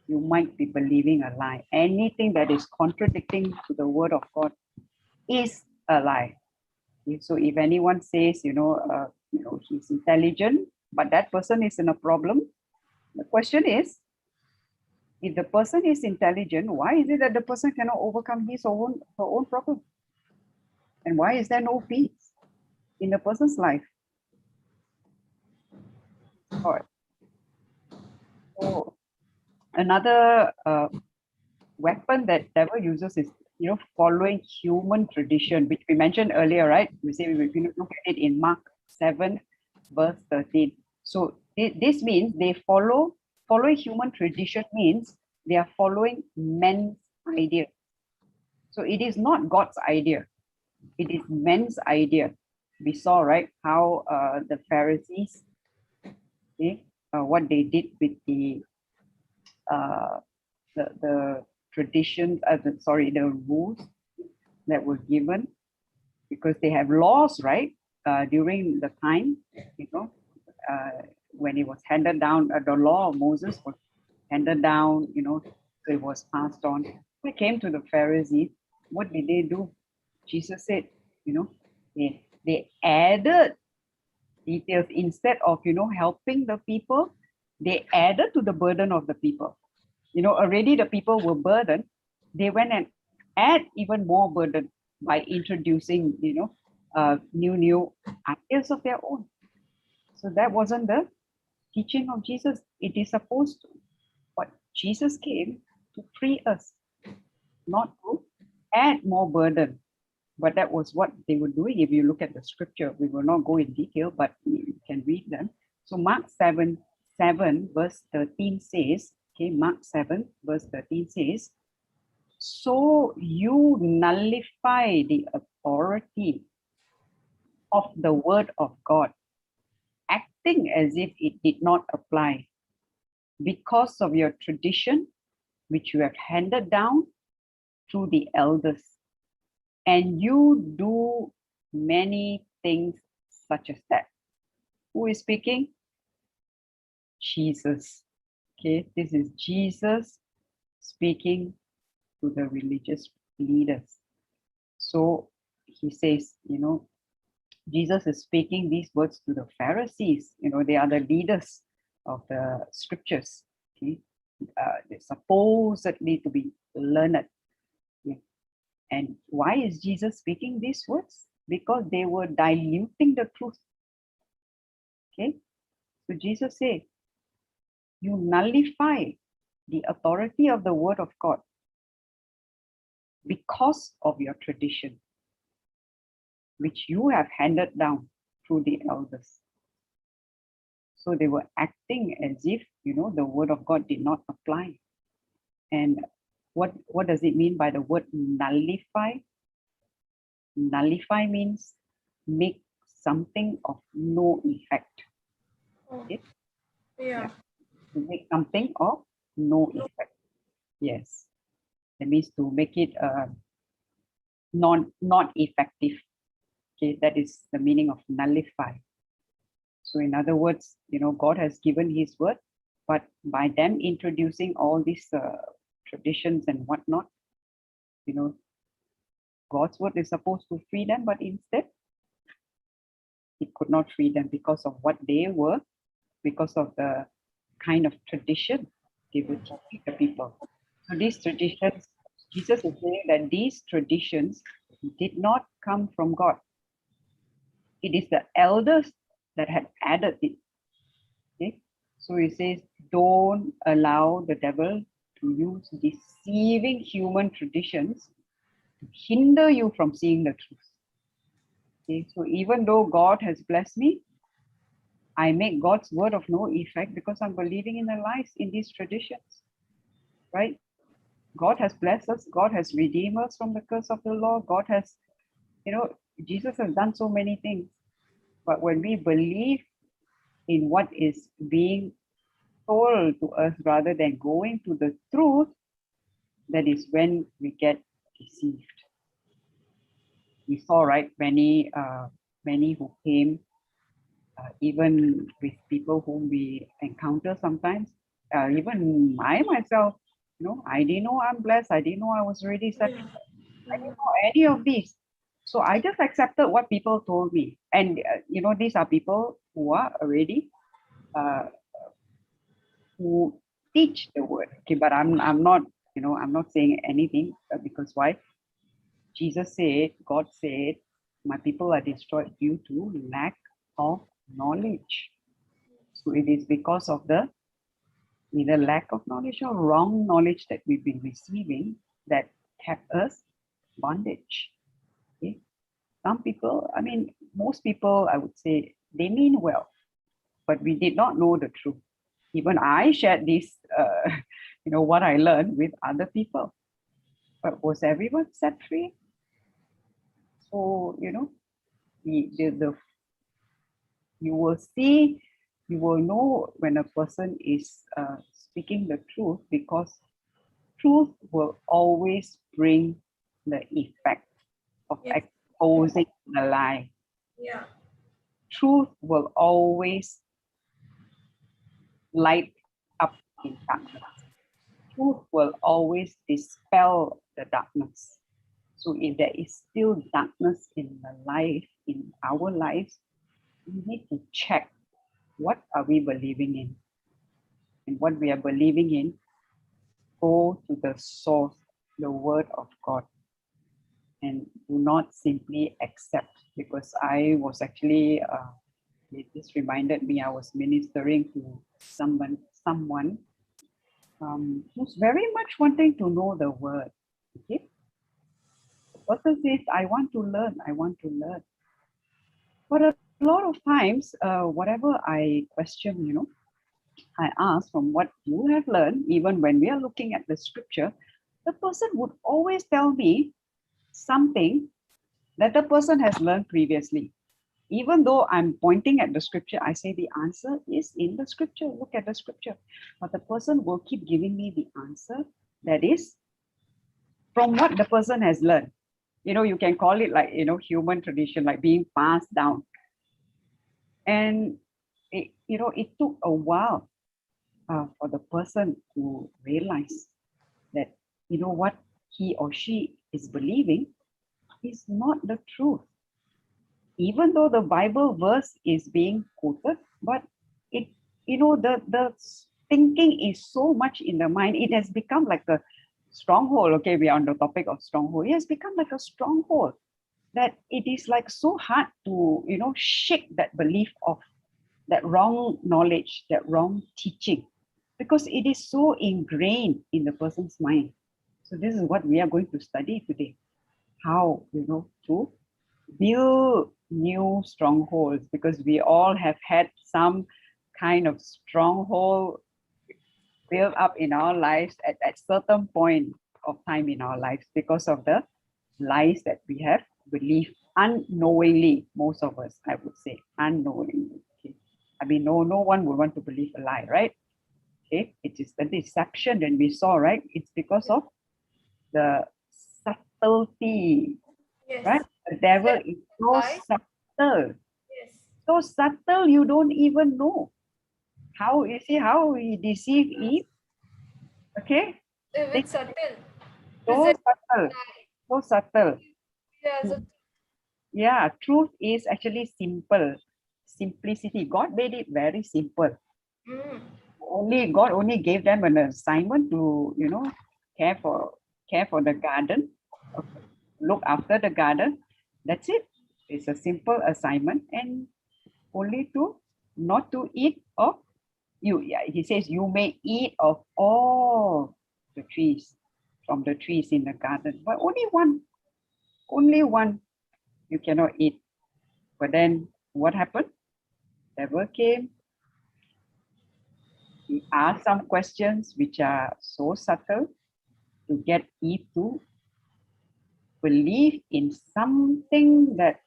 You might be believing a lie. Anything that is contradicting to the word of God is a lie. So if anyone says, he's intelligent, but that person is in a problem, the question is, if the person is intelligent, why is it that the person cannot overcome his or her own problem? And why is there no peace in the person's life? All right. So another weapon that devil uses is, following human tradition, which we mentioned earlier, right? We say we look at it in Mark 7, verse 13. So this means they following human tradition means they are following men's idea. So it is not God's idea. It is men's idea. We saw, right, how the Pharisees, what they did with the traditions, the rules that were given, because they have laws, right? During the time, when it was handed down, the law of Moses was handed down, so it was passed on. When it came to the Pharisees, what did they do? Jesus said, they added details instead of, helping the people. They added to the burden of the people. Already the people were burdened. They went and add even more burden by introducing, new ideas of their own. So that wasn't the teaching of Jesus. It is supposed to. But Jesus came to free us, not to add more burden. But that was what they were doing. If you look at the scripture, we will not go in detail, but you can read them. So Mark 7, verse 13 says, okay, Mark 7, verse 13 says, so you nullify the authority of the word of God, acting as if it did not apply because of your tradition, which you have handed down through the elders. And you do many things such as that. Who is speaking? Jesus. Okay, this is Jesus speaking to the religious leaders. So he says, Jesus is speaking these words to the Pharisees. They are the leaders of the scriptures. Okay, they're supposedly to be learned. Okay? And why is Jesus speaking these words? Because they were diluting the truth. Okay, so Jesus said, you nullify the authority of the word of God because of your tradition, which you have handed down through the elders. So they were acting as if, the word of God did not apply. And what does it mean by the word nullify? Nullify means make something of no effect. Okay? Yeah. To make something of no effect. Yes. That means to make it not effective. Okay, that is the meaning of nullify. So in other words, God has given his word, but by them introducing all these traditions and whatnot, God's word is supposed to free them, but instead it could not free them because of what they were, because of the kind of tradition they would teach the people. So these traditions, Jesus is saying that these traditions did not come from God. It is the elders that had added it. Okay? So he says, don't allow the devil to use deceiving human traditions to hinder you from seeing the truth. Okay? So even though God has blessed me, I make God's word of no effect because I'm believing in the lies in these traditions, right? God has blessed us. God has redeemed us from the curse of the law. God has, Jesus has done so many things. But when we believe in what is being told to us rather than going to the truth, that is when we get deceived. We saw, right, many who came, even with people whom we encounter sometimes, even I myself, I didn't know I'm blessed. I didn't know I was already set. I didn't know any of these. So I just accepted what people told me. And, these are people who are already, who teach the word. Okay, but I'm not, I'm not saying anything because why? Jesus said, God said, my people are destroyed due to lack of knowledge. So it is because of the either lack of knowledge or wrong knowledge that we've been receiving that kept us bondage. Okay? Some people, most people, I would say, they mean well, but we did not know the truth. Even I shared this, what I learned with other people. But was everyone set free? So, the you will see, you will know when a person is speaking the truth, because truth will always bring the effect of Yes. exposing the lie. Yeah. Truth will always light up in darkness. Truth will always dispel the darkness. So if there is still darkness in the life, in our lives, we need to check what are we believing in. And what we are believing in, go to the source, the word of God. And do not simply accept, because I was actually, this reminded me, I was ministering to someone who's very much wanting to know the word. Okay? The person says, I want to learn. But a lot of times, whatever I question, I ask from what you have learned, even when we are looking at the scripture, the person would always tell me something that the person has learned previously. Even though I'm pointing at the scripture, I say the answer is in the scripture. Look at the scripture. But the person will keep giving me the answer that is from what the person has learned. You can call it like, human tradition, like being passed down. And, it took a while for the person to realize that, what he or she is believing is not the truth. Even though the Bible verse is being quoted, but it, the thinking is so much in the mind, it has become like a stronghold. Okay, we are on the topic of stronghold. It has become like a stronghold that it is like so hard to, shake that belief of that wrong knowledge, that wrong teaching, because it is so ingrained in the person's mind. So this is what we are going to study today. How, to build new strongholds, because we all have had some kind of stronghold built up in our lives at certain point of time in our lives because of the lies that we have believed unknowingly. Most of us, I would say, unknowingly. Okay? No one would want to believe a lie, right? Okay, it is the deception that we saw, right? It's because of the subtlety, Yes. right? The devil is so Why? subtle. Yes. So subtle you don't even know. How you see how he deceived Eve? Okay? With subtle. So Present subtle. So subtle. as a Yeah, truth is actually simple. Simplicity. God made it very simple. mm, God only gave them an assignment to, care for the garden, look after the garden. That's it. It's a simple assignment, and only to not to eat of you. Yeah, he says you may eat of all the trees from the trees in the garden, but only one you cannot eat. But then what happened? Devil came. He asked some questions which are so subtle to get Eve to believe in something that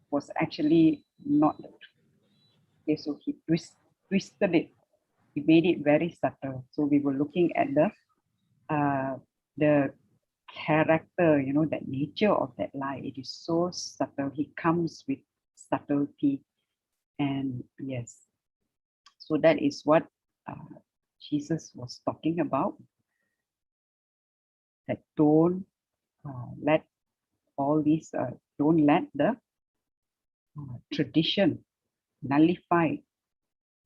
was actually not the truth. Okay, so he twisted it. He made it very subtle. So we were looking at the character, that nature of that lie. It is so subtle. He comes with subtlety, and yes. So that is what Jesus was talking about. That don't let all these, don't let the tradition nullify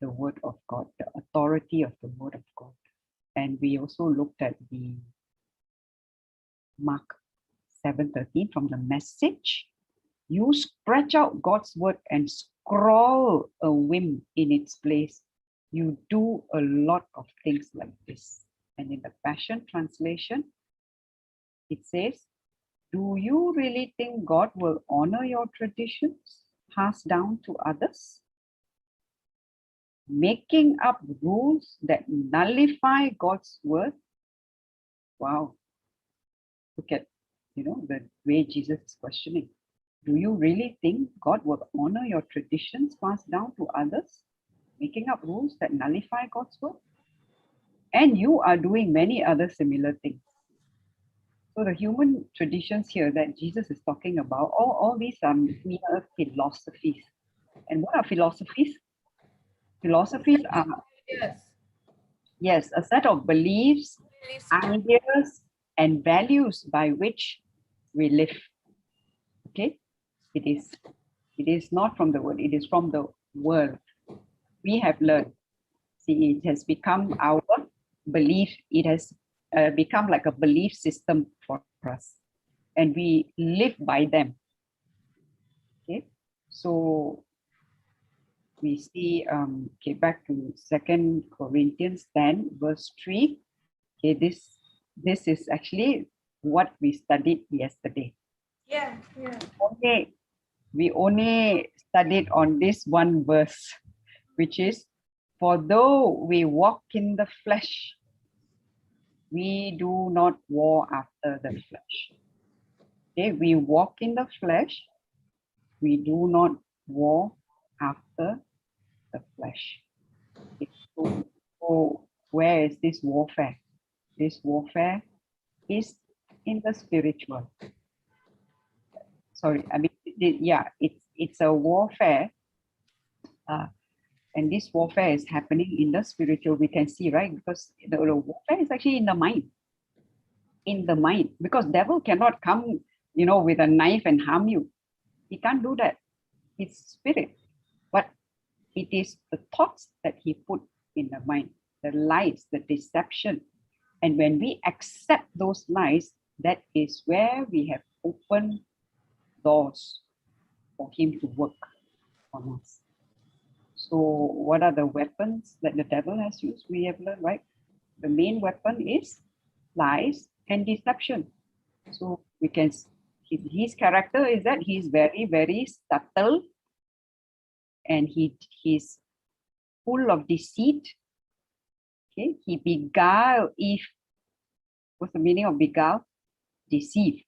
the word of God, the authority of the word of God. And we also looked at the Mark 7:13 from the Message. You stretch out God's word and scroll a whim in its place. You do a lot of things like this. And in the Passion Translation, it says, do you really think God will honor your traditions passed down to others? Making up rules that nullify God's word? Wow. Look at, the way Jesus is questioning. Do you really think God will honor your traditions passed down to others? Making up rules that nullify God's word? And you are doing many other similar things. So the human traditions here that Jesus is talking about, all these are mere philosophies. And what are philosophies? Philosophies are, yes. yes, a set of beliefs, Beliefs. ideas, and values by which we live. Okay? It is not from the word, it is from the world. We have learned. See, it has become our belief. It has become like a belief system for us. And we live by them. Okay? So we see, okay, back to 2 Corinthians 10, verse 3. Okay, this is actually what we studied yesterday. Yeah. Okay, we only studied on this one verse, which is, for though we walk in the flesh, we do not war after the flesh. Okay, we walk in the flesh, we do not war after the flesh. Okay, so where is this warfare? This warfare is in the spiritual. Sorry, I mean, yeah, it's a warfare, and this warfare is happening in the spiritual. We can see, right? Because the warfare is actually in the mind. In the mind, because devil cannot come, with a knife and harm you. He can't do that. It's spirit, but it is the thoughts that he put in the mind, the lies, the deception. And when we accept those lies, that is where we have opened doors for him to work on us. So what are the weapons that the devil has used? We have learned, right? The main weapon is lies and deception. So we can, his character is that he's very, very subtle, and he's full of deceit. Okay, he beguile Eve. What's the meaning of beguile? Deceive.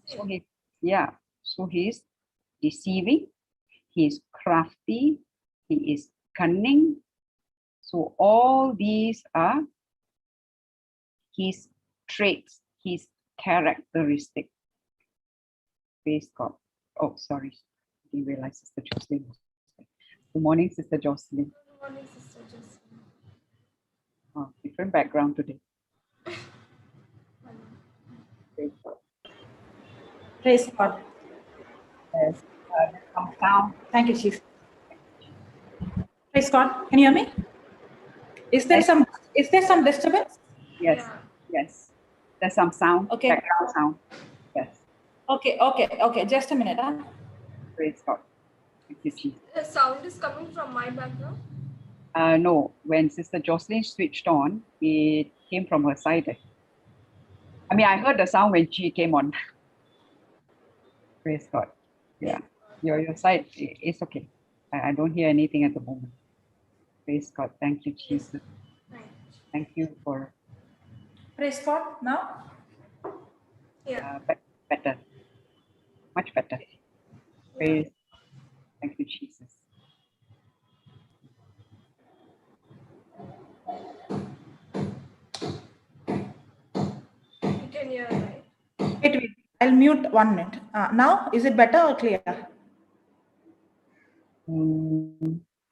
So he's deceiving, he's crafty, he is cunning. So all these are his traits, his characteristic. Praise God. Oh, sorry. Didn't realize Sister Jocelyn. Good morning, Sister Jocelyn. Good morning, Sister Jocelyn. Oh, different background today. Praise God. Praise God. Yes. Come down. Thank you, Chief. Praise God. Can you hear me? Is there some disturbance? Yes. Yeah. Yes. There's some sound. Okay. Background sound. Yes. Okay. Just a minute. Praise God. Thank you, Jesus. The sound is coming from my background. No, when Sister Jocelyn switched on, it came from her side. I mean, I heard the sound when she came on. Praise God. Yeah. Your side is okay. I don't hear anything at the moment. Praise God. Thank you, Jesus. Right. Thank you for Praise God. Now? Yeah. better. Much better. Praise. Thank you, Jesus. You can hear, right? Wait. I'll mute 1 minute. Now, is it better or clear?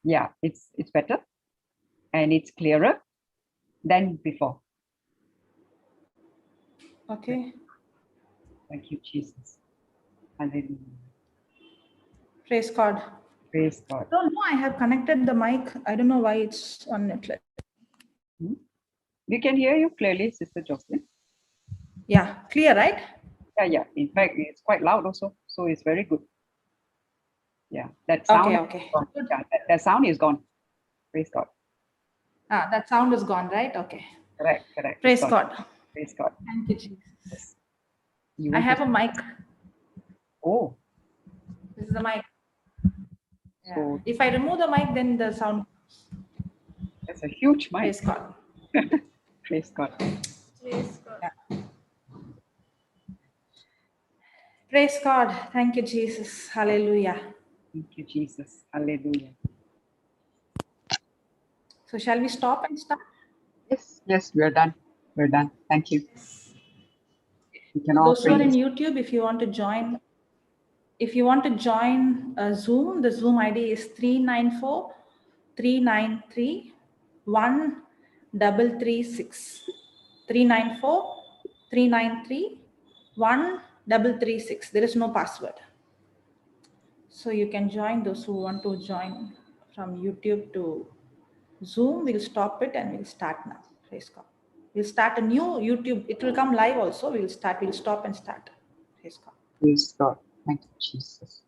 Yeah, it's better and it's clearer than before. Okay. Thank you, Jesus. Hallelujah. Praise God. Praise God. I don't know. I have connected the mic. I don't know why it's on net. We can hear you clearly, Sister Jocelyn. Yeah. Clear, right? Yeah. In fact, it's quite loud also, so it's very good. Yeah, that sound. Okay. Good. Yeah, that sound is gone. Praise God. That sound is gone, right? Okay. Correct. Praise It's gone. God. Praise God. Thank you, Jesus. Yes. You I want have to- a mic. Oh, This is the mic. Yeah. so If I remove the mic, then the sound. that's a huge mic. Praise God. Praise God. Praise God. Yeah. Praise God. Thank you, Jesus. Hallelujah. Thank you, Jesus. Hallelujah. So shall we stop and start? Yes, we're done. We're done. Thank you. You can all Those who are in praise. YouTube, if you want to join Zoom, the Zoom ID is 394 393 1336. 394 393 1336. There is no password. So you can join those who want to join from YouTube to Zoom. We'll stop it and we'll start now. Praise God. We'll start a new YouTube. It will come live also. We'll stop and start. Praise God. Praise God. Thank you, Jesus.